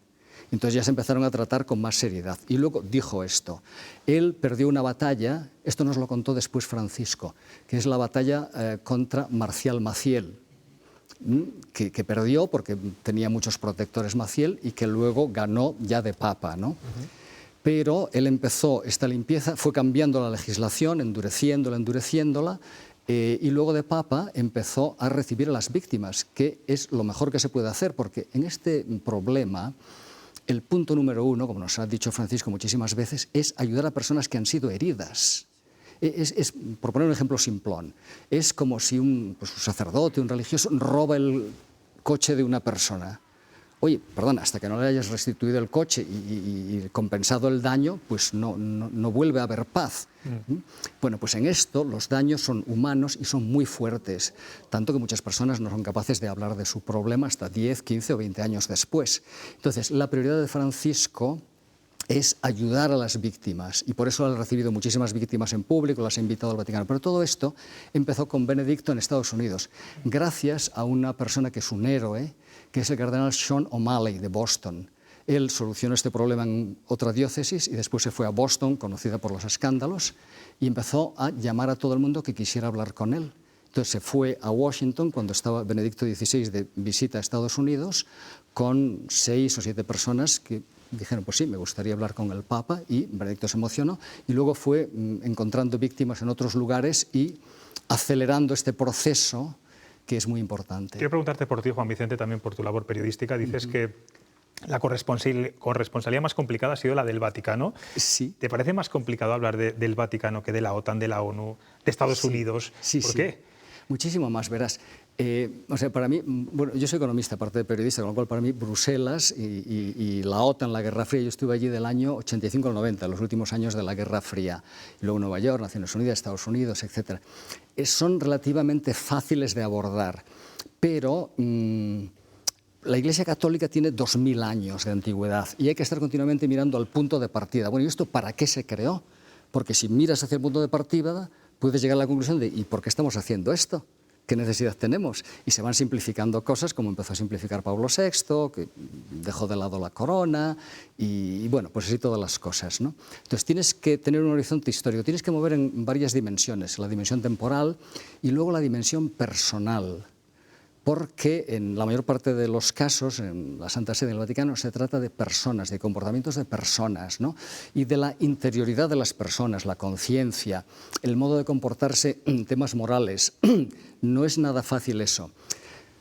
Entonces ya se empezaron a tratar con más seriedad. Y luego dijo esto, él perdió una batalla, esto nos lo contó después Francisco, que es la batalla contra Marcial Maciel, que perdió porque tenía muchos protectores Maciel y que luego ganó ya de papa, ¿no? Pero él empezó esta limpieza, fue cambiando la legislación, endureciéndola, y luego de papa empezó a recibir a las víctimas, que es lo mejor que se puede hacer, porque en este problema el punto número 1, como nos ha dicho Francisco muchísimas veces, es ayudar a personas que han sido heridas. Por poner un ejemplo simplón, es como si un sacerdote, un religioso, roba el coche de una persona. Oye, perdón, hasta que no le hayas restituido el coche y compensado el daño, pues no vuelve a haber paz. Bueno, pues en esto los daños son humanos y son muy fuertes, tanto que muchas personas no son capaces de hablar de su problema hasta 10, 15 o 20 años después. Entonces, la prioridad de Francisco es ayudar a las víctimas, y por eso ha recibido muchísimas víctimas en público, las ha invitado al Vaticano. Pero todo esto empezó con Benedicto en Estados Unidos, gracias a una persona que es un héroe, que es el cardenal Sean O'Malley de Boston. Él solucionó este problema en otra diócesis y después se fue a Boston, conocida por los escándalos, y empezó a llamar a todo el mundo que quisiera hablar con él. Entonces se fue a Washington cuando estaba Benedicto XVI de visita a Estados Unidos con 6 o 7 personas que dijeron, pues sí, me gustaría hablar con el Papa, y Benedicto se emocionó, y luego fue encontrando víctimas en otros lugares y acelerando este proceso que es muy importante. Quiero preguntarte por ti, Juan Vicente, también por tu labor periodística. Dices que la corresponsalía más complicada ha sido la del Vaticano. Sí. ¿Te parece más complicado hablar del Vaticano que de la OTAN, de la ONU, de Estados Unidos? ¿Por qué? Muchísimo más, verás. O sea, para mí, bueno, yo soy economista, aparte de periodista, con lo cual para mí Bruselas y la OTAN, la Guerra Fría, yo estuve allí del año 85 al 90, los últimos años de la Guerra Fría, y luego Nueva York, Naciones Unidas, Estados Unidos, etc. Son relativamente fáciles de abordar, pero la Iglesia Católica tiene 2000 años de antigüedad y hay que estar continuamente mirando al punto de partida. Bueno, ¿y esto para qué se creó? Porque si miras hacia el punto de partida, puedes llegar a la conclusión de ¿y por qué estamos haciendo esto? ¿Qué necesidad tenemos? Y se van simplificando cosas, como empezó a simplificar Pablo VI, que dejó de lado la corona, y bueno, pues así todas las cosas, ¿no? Entonces tienes que tener un horizonte histórico, tienes que mover en varias dimensiones, la dimensión temporal y luego la dimensión personal, porque en la mayor parte de los casos, en la Santa Sede del Vaticano, se trata de personas, de comportamientos de personas, ¿no? Y de la interioridad de las personas, la conciencia, el modo de comportarse en temas morales. No es nada fácil eso.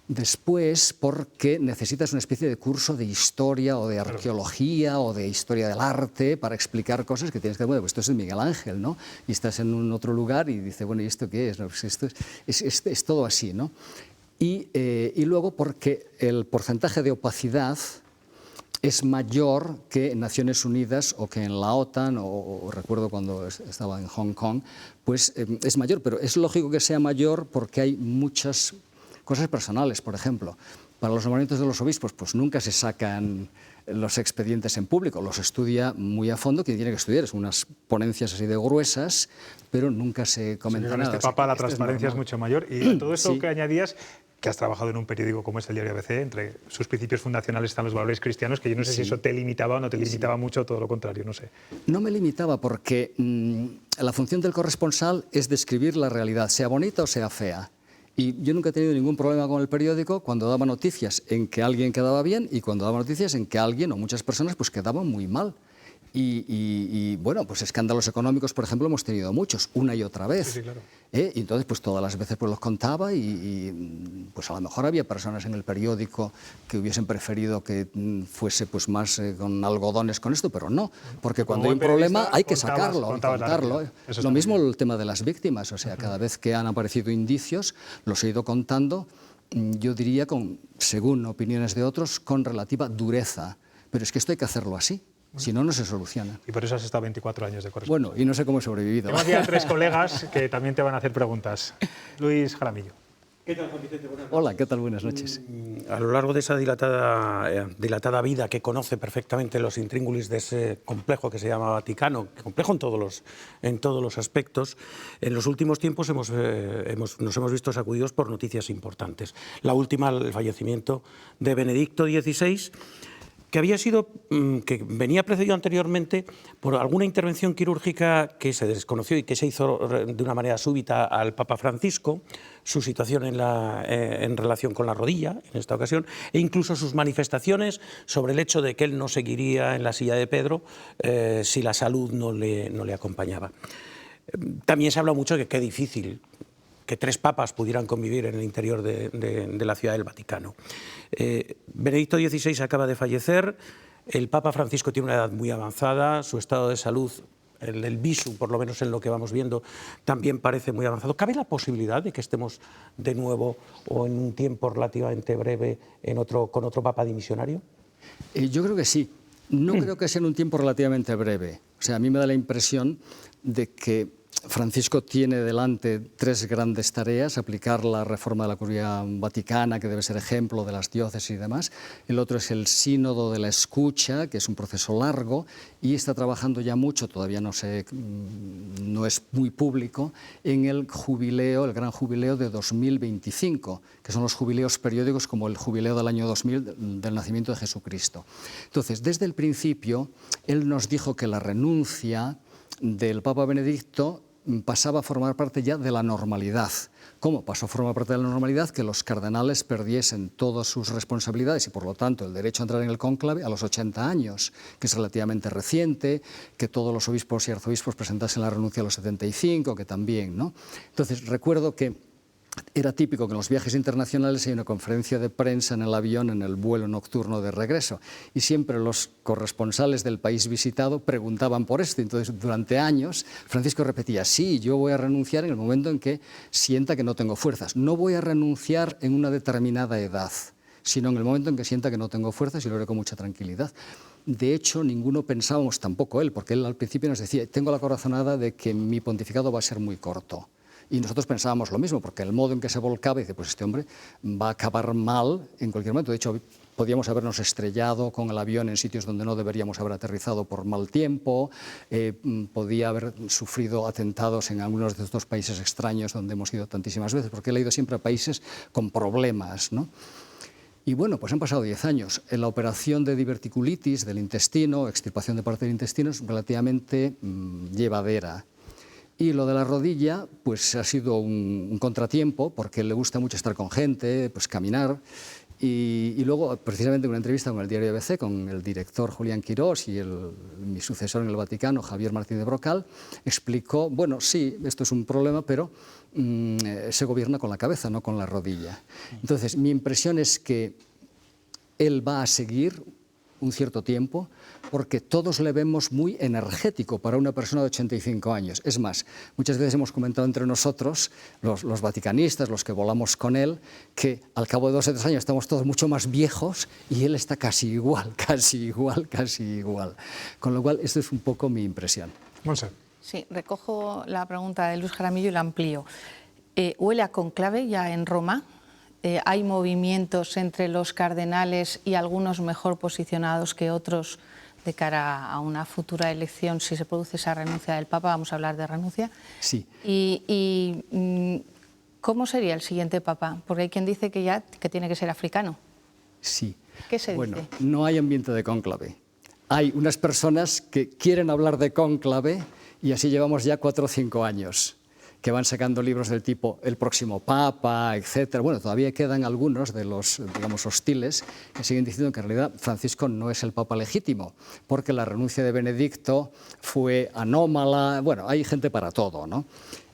Después, porque necesitas una especie de curso de historia o de arqueología o de historia del arte para explicar cosas que tienes que... Bueno, pues esto es de Miguel Ángel, ¿no? Y estás en un otro lugar y dices, bueno, ¿y esto qué es? No, pues esto es todo así, ¿no? Y luego porque el porcentaje de opacidad es mayor que en Naciones Unidas o que en la OTAN, o recuerdo cuando estaba en Hong Kong, pues es mayor, pero es lógico que sea mayor porque hay muchas cosas personales. Por ejemplo, para los nombramientos de los obispos, pues nunca se sacan los expedientes en público, los estudia muy a fondo quien tiene que estudiar, son unas ponencias así de gruesas, pero nunca se comenta nada. Este Papa la transparencia es mucho mayor. Y todo esto que añadías, que has trabajado en un periódico como es el diario ABC, entre sus principios fundacionales están los valores cristianos, que yo no sé si eso te limitaba o no te limitaba mucho, todo lo contrario, no sé. No me limitaba porque la función del corresponsal es describir la realidad, sea bonita o sea fea. Y yo nunca he tenido ningún problema con el periódico cuando daba noticias en que alguien quedaba bien y cuando daba noticias en que alguien o muchas personas pues quedaban muy mal. Y bueno, pues escándalos económicos, por ejemplo, hemos tenido muchos, una y otra vez. Sí, claro. Y entonces, pues todas las veces pues los contaba y pues a lo mejor había personas en el periódico que hubiesen preferido que fuese pues más con algodones con esto, pero no, porque cuando hay un problema hay que sacarlo, contarlo. Lo mismo el tema de las víctimas, o sea, cada vez que han aparecido indicios, los he ido contando, yo diría, según opiniones de otros, con relativa dureza. Pero es que esto hay que hacerlo así. Si no, no se soluciona. Y por eso has estado 24 años de corresponsal. Bueno, y no sé cómo he sobrevivido. Tengo aquí a 3 colegas que también te van a hacer preguntas. Luis Jaramillo. ¿Qué tal, Juan Vicente? Buenas noches. Hola, ¿qué tal? Buenas noches. A lo largo de esa dilatada vida que conoce perfectamente los intríngulis de ese complejo que se llama Vaticano, complejo en todos los aspectos, en los últimos tiempos nos hemos visto sacudidos por noticias importantes. La última, el fallecimiento de Benedicto XVI, que venía precedido anteriormente por alguna intervención quirúrgica que se desconoció y que se hizo de una manera súbita al Papa Francisco, su situación en relación con la rodilla, en esta ocasión, e incluso sus manifestaciones sobre el hecho de que él no seguiría en la silla de Pedro si la salud no le acompañaba. También se habla mucho de que qué difícil que 3 papas pudieran convivir en el interior de la Ciudad del Vaticano. Benedicto XVI acaba de fallecer, el Papa Francisco tiene una edad muy avanzada, su estado de salud, el visu, por lo menos en lo que vamos viendo, también parece muy avanzado. ¿Cabe la posibilidad de que estemos de nuevo o en un tiempo relativamente breve con otro Papa dimisionario? Yo creo que sí. No creo que sea en un tiempo relativamente breve. O sea, a mí me da la impresión de que Francisco tiene delante 3 grandes tareas: aplicar la reforma de la Curia Vaticana, que debe ser ejemplo de las diócesis y demás. El otro es el sínodo de la escucha, que es un proceso largo, y está trabajando ya mucho, todavía no es muy público, en el jubileo, el gran jubileo de 2025, que son los jubileos periódicos como el jubileo del año 2000 del nacimiento de Jesucristo. Entonces, desde el principio, él nos dijo que la renuncia del Papa Benedicto pasaba a formar parte ya de la normalidad. ¿Cómo pasó a formar parte de la normalidad? Que los cardenales perdiesen todas sus responsabilidades y, por lo tanto, el derecho a entrar en el cónclave a los 80 años, que es relativamente reciente, que todos los obispos y arzobispos presentasen la renuncia a los 75, que también, ¿no? Entonces, recuerdo que era típico que en los viajes internacionales hay una conferencia de prensa en el avión, en el vuelo nocturno de regreso, y siempre los corresponsales del país visitado preguntaban por esto. Entonces, durante años, Francisco repetía: sí, yo voy a renunciar en el momento en que sienta que no tengo fuerzas. No voy a renunciar en una determinada edad, sino en el momento en que sienta que no tengo fuerzas, y lo haré con mucha tranquilidad. De hecho, ninguno pensábamos, tampoco él, porque él al principio nos decía: tengo la corazonada de que mi pontificado va a ser muy corto. Y nosotros pensábamos lo mismo, porque el modo en que se volcaba, dice, pues este hombre va a acabar mal en cualquier momento. De hecho, podíamos habernos estrellado con el avión en sitios donde no deberíamos haber aterrizado por mal tiempo, podía haber sufrido atentados en algunos de estos países extraños donde hemos ido tantísimas veces, porque él ha ido siempre a países con problemas, ¿no? Y bueno, pues han pasado 10 años. La operación de diverticulitis del intestino, extirpación de parte del intestino, es relativamente llevadera. Y lo de la rodilla, pues ha sido un contratiempo, porque le gusta mucho estar con gente, pues caminar. Y luego, precisamente en una entrevista con el diario ABC, con el director Julián Quirós y mi sucesor en el Vaticano, Javier Martín de Brocal, explicó, bueno, sí, esto es un problema, pero se gobierna con la cabeza, no con la rodilla. Entonces, mi impresión es que él va a seguir un cierto tiempo, porque todos le vemos muy energético para una persona de 85 años. Es más, muchas veces hemos comentado entre nosotros, los vaticanistas, los que volamos con él, que al cabo de 2 o 3 años estamos todos mucho más viejos y él está casi igual, casi igual, casi igual. Con lo cual, esto es un poco mi impresión. Monse. Sí, recojo la pregunta de Luis Jaramillo y la amplío. ¿Huele a conclave ya en Roma? ¿Hay movimientos entre los cardenales y algunos mejor posicionados que otros de cara a una futura elección si se produce esa renuncia del Papa? Vamos a hablar de renuncia. Sí. ¿Y cómo sería el siguiente Papa? Porque hay quien dice que tiene que ser africano. Sí. ¿Qué se dice? Bueno, no hay ambiente de cónclave. Hay unas personas que quieren hablar de cónclave y así llevamos ya 4 o 5 años, que van sacando libros del tipo El próximo Papa, etcétera. Bueno, todavía quedan algunos de los, digamos, hostiles que siguen diciendo que en realidad Francisco no es el Papa legítimo, porque la renuncia de Benedicto fue anómala. Bueno, hay gente para todo, ¿no?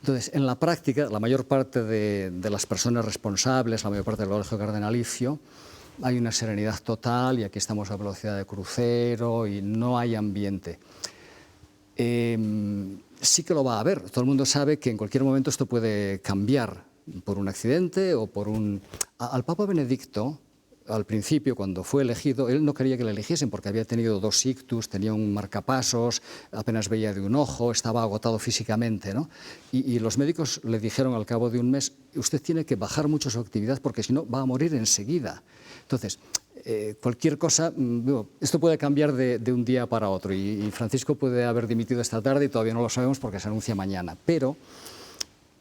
Entonces, en la práctica, la mayor parte de las personas responsables, la mayor parte del colegio cardenalicio, hay una serenidad total y aquí estamos a velocidad de crucero y no hay ambiente. Sí que lo va a haber. Todo el mundo sabe que en cualquier momento esto puede cambiar por un accidente o por un... Al Papa Benedicto, al principio, cuando fue elegido, él no quería que le eligiesen porque había tenido 2 ictus, tenía un marcapasos, apenas veía de un ojo, estaba agotado físicamente, ¿no? Y los médicos le dijeron al cabo de un mes, usted tiene que bajar mucho su actividad porque si no va a morir enseguida. Entonces, cualquier cosa, esto puede cambiar de un día para otro y Francisco puede haber dimitido esta tarde y todavía no lo sabemos porque se anuncia mañana, pero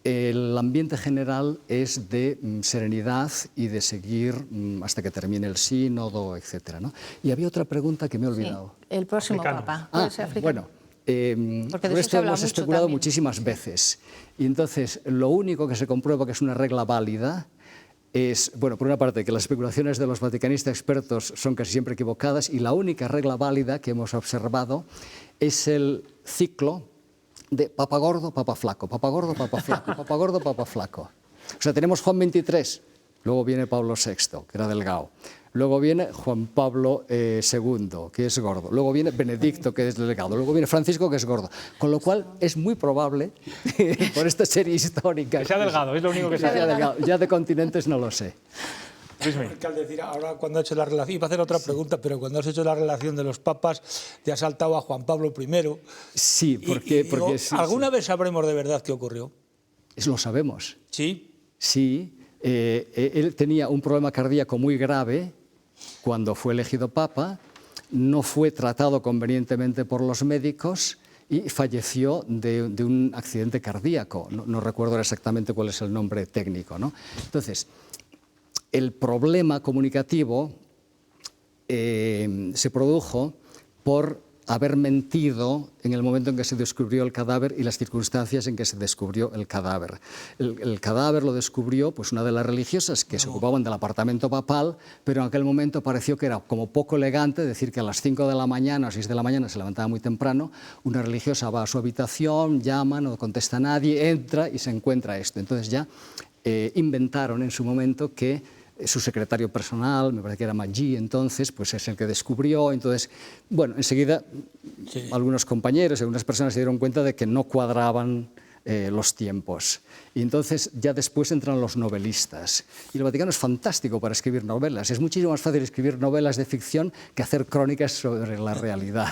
el ambiente general es de serenidad y de seguir hasta que termine el sínodo, etcétera, ¿no? Y había otra pregunta que me he olvidado. Sí, el próximo Papa, ¿puede ser africano? Bueno, por esto hemos especulado muchísimas veces y entonces lo único que se comprueba que es una regla válida es, bueno, por una parte, que las especulaciones de los vaticanistas expertos son casi siempre equivocadas y la única regla válida que hemos observado es el ciclo de Papa gordo, Papa flaco, Papa gordo, Papa flaco, Papa gordo, Papa flaco. O sea, tenemos Juan XXIII, luego viene Pablo VI, que era delgado, luego viene Juan Pablo II, que es gordo, luego viene Benedicto, que es delgado, luego viene Francisco, que es gordo. Con lo cual es muy probable, por esta serie histórica... Que sea delgado, es lo único que sea delgado. Ya de continentes no lo sé. Al decir, ahora cuando ha hecho la relación, iba a hacer otra pregunta, pero cuando has hecho la relación de los papas, te has saltado a Juan Pablo I. Sí, porque ¿alguna vez sabremos de verdad qué ocurrió? Lo sabemos. ¿Sí? Sí. Él tenía un problema cardíaco muy grave cuando fue elegido papa, no fue tratado convenientemente por los médicos y falleció de un accidente cardíaco. No recuerdo exactamente cuál es el nombre técnico, ¿no? Entonces, el problema comunicativo se produjo por haber mentido en el momento en que se descubrió el cadáver y las circunstancias en que se descubrió el cadáver. El cadáver lo descubrió pues, una de las religiosas que se ocupaban del apartamento papal, pero en aquel momento pareció que era como poco elegante decir que a las 5 de la mañana o 6 de la mañana, se levantaba muy temprano, una religiosa va a su habitación, llama, no contesta a nadie, entra y se encuentra esto. Entonces ya inventaron en su momento que su secretario personal, me parece que era Maggi entonces, pues es el que descubrió. Entonces, bueno, enseguida algunos compañeros y algunas personas se dieron cuenta de que no cuadraban los tiempos. Y entonces ya después entran los novelistas. Y el Vaticano es fantástico para escribir novelas. Es muchísimo más fácil escribir novelas de ficción que hacer crónicas sobre la realidad.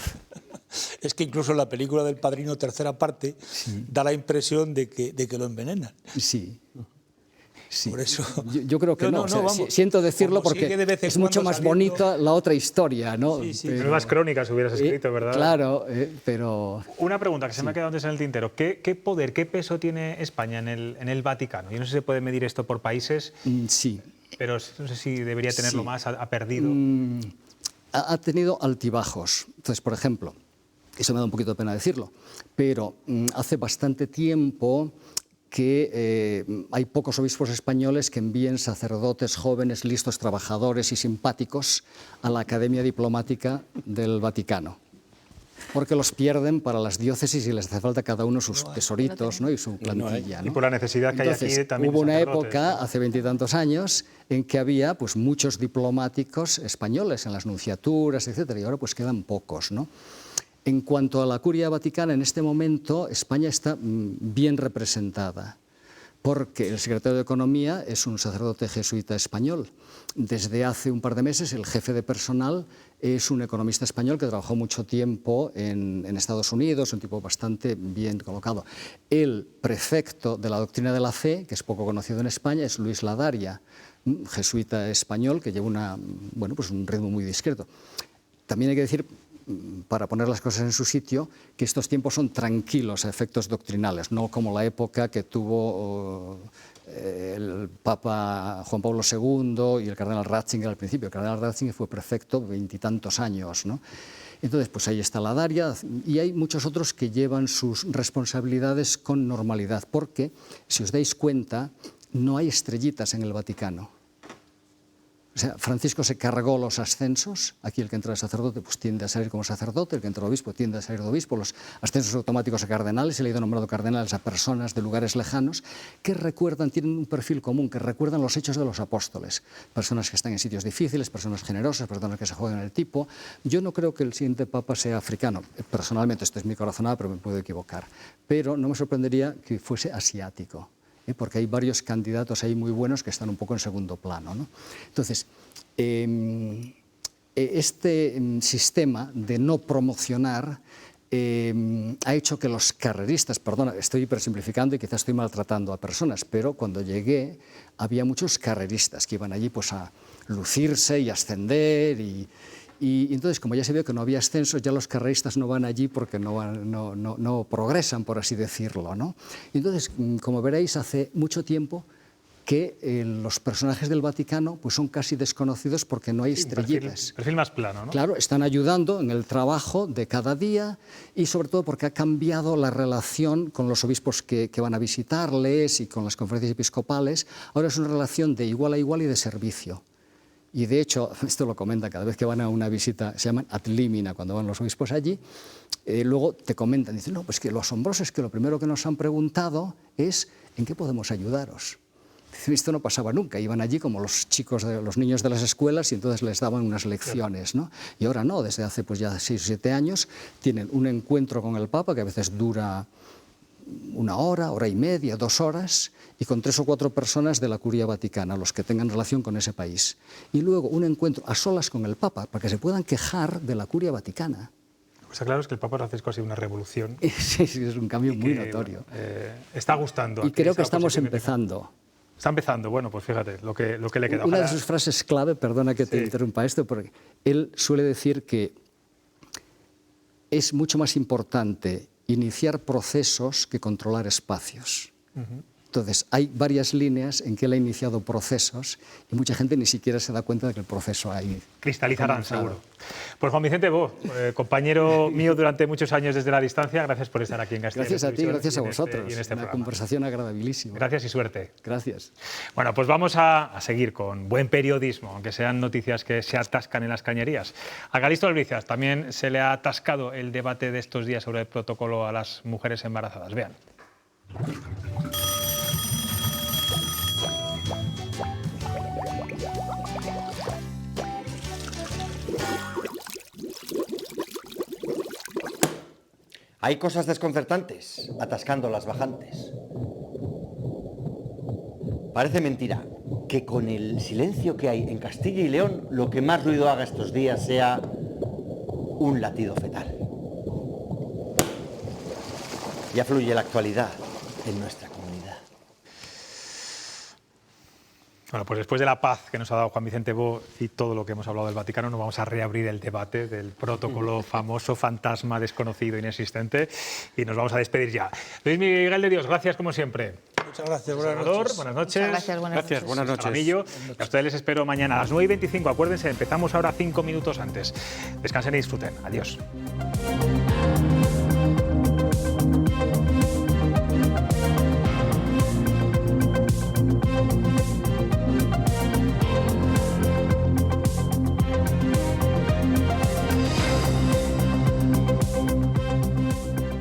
Es que incluso la película del Padrino, tercera parte, da la impresión de que lo envenenan. Sí. Sí. Por eso... yo creo que no. O sea, siento decirlo porque es mucho más bonita la otra historia, ¿no? Sí, sí. Pero más crónicas hubieras escrito, ¿verdad? Claro, pero... Una pregunta que se me ha quedado antes en el tintero. ¿Qué poder, qué peso tiene España en el Vaticano? Yo no sé si se puede medir esto por países. Sí. Pero no sé si debería tenerlo más. ¿Ha perdido? Ha tenido altibajos. Entonces, por ejemplo, eso me da un poquito de pena decirlo, pero hace bastante tiempo que hay pocos obispos españoles que envíen sacerdotes jóvenes, listos, trabajadores y simpáticos a la Academia Diplomática del Vaticano, porque los pierden para las diócesis y les hace falta cada uno sus tesoritos, ¿no? Y su plantilla, ¿no? Y por la necesidad que Entonces, hay aquí también. Hubo una época, hace 20 y tantos años, en que había pues, muchos diplomáticos españoles en las nunciaturas, etcétera, y ahora pues quedan pocos, ¿no? En cuanto a la Curia Vaticana, en este momento España está bien representada, porque el secretario de Economía es un sacerdote jesuita español. Desde hace un par de meses el jefe de personal es un economista español que trabajó mucho tiempo en Estados Unidos, un tipo bastante bien colocado. El prefecto de la doctrina de la fe, que es poco conocido en España, es Luis Ladaria, un jesuita español que lleva un ritmo muy discreto. También hay que decir, para poner las cosas en su sitio, que estos tiempos son tranquilos a efectos doctrinales, no como la época que tuvo el Papa Juan Pablo II y el cardenal Ratzinger al principio. El cardenal Ratzinger fue prefecto 20 y tantos años, ¿no? Entonces, pues ahí está Ladaria, y hay muchos otros que llevan sus responsabilidades con normalidad, porque, si os dais cuenta, no hay estrellitas en el Vaticano. O sea, Francisco se cargó los ascensos. Aquí el que entra de sacerdote pues tiende a salir como sacerdote, el que entra de obispo tiende a salir de obispo, los ascensos automáticos a cardenales, se le ha ido nombrado cardenales a personas de lugares lejanos que recuerdan, tienen un perfil común, que recuerdan los hechos de los apóstoles. Personas que están en sitios difíciles, personas generosas, personas que se juegan el tipo. Yo no creo que el siguiente papa sea africano. Personalmente, esto es mi corazonada, pero me puedo equivocar. Pero no me sorprendería que fuese asiático, porque hay varios candidatos ahí muy buenos que están un poco en segundo plano, ¿no? Entonces, este sistema de no promocionar ha hecho que los carreristas, perdona, estoy hipersimplificando y quizás estoy maltratando a personas, pero cuando llegué había muchos carreristas que iban allí pues, a lucirse y ascender y entonces, como ya se vio que no había ascensos, ya los carreristas no van allí porque no progresan, por así decirlo, ¿no? Y entonces, como veréis, hace mucho tiempo que los personajes del Vaticano pues son casi desconocidos porque no hay estrellitas. Perfil más plano, ¿no? Claro, están ayudando en el trabajo de cada día y sobre todo porque ha cambiado la relación con los obispos que van a visitarles y con las conferencias episcopales. Ahora es una relación de igual a igual y de servicio. Y de hecho, esto lo comentan cada vez que van a una visita, se llaman ad limina, cuando van los obispos allí, luego te comentan, dicen, no, pues que lo asombroso es que lo primero que nos han preguntado es ¿en qué podemos ayudaros? Dicen, esto no pasaba nunca, iban allí como los chicos, los niños de las escuelas y entonces les daban unas lecciones, ¿no? Y ahora no, desde hace pues ya 6 o 7 años tienen un encuentro con el Papa que a veces dura 1 hora, hora y media, 2 horas, y con 3 o 4 personas de la Curia Vaticana, los que tengan relación con ese país. Y luego un encuentro a solas con el Papa, para que se puedan quejar de la Curia Vaticana. Lo que está claro es que el Papa Francisco ha sido una revolución. Sí, es un cambio muy notorio. Está gustando. Y creo que estamos empezando. Está empezando, bueno, pues fíjate, lo que le queda. Una de sus frases clave, perdona que te interrumpa esto, porque él suele decir que es mucho más importante iniciar procesos que controlar espacios. Entonces, hay varias líneas en que él ha iniciado procesos y mucha gente ni siquiera se da cuenta de que el proceso ahí cristalizarán, seguro. Pues Juan Vicente Bo, compañero mío durante muchos años desde la distancia, gracias por estar aquí en Castilla. Gracias a ti, gracias a vosotros. Una programa. Conversación agradabilísima. Gracias y suerte. Gracias. Bueno, pues vamos a seguir con buen periodismo, aunque sean noticias que se atascan en las cañerías. A Calixto Albricias también se le ha atascado el debate de estos días sobre el protocolo a las mujeres embarazadas. Vean. Hay cosas desconcertantes, atascando las bajantes. Parece mentira que con el silencio que hay en Castilla y León, lo que más ruido haga estos días sea un latido fetal. Ya fluye la actualidad en nuestra comunidad. Bueno, pues después de la paz que nos ha dado Juan Vicente Bo y todo lo que hemos hablado del Vaticano, nos vamos a reabrir el debate del protocolo famoso, fantasma, desconocido, inexistente, y nos vamos a despedir ya. Luis Miguel de Dios, gracias como siempre. Muchas gracias, buenas noches. Buenas noches. Muchas gracias, buenas noches. Ramillo. A ustedes les espero mañana a las 9:25. Acuérdense, empezamos ahora 5 minutos antes. Descansen y disfruten. Adiós.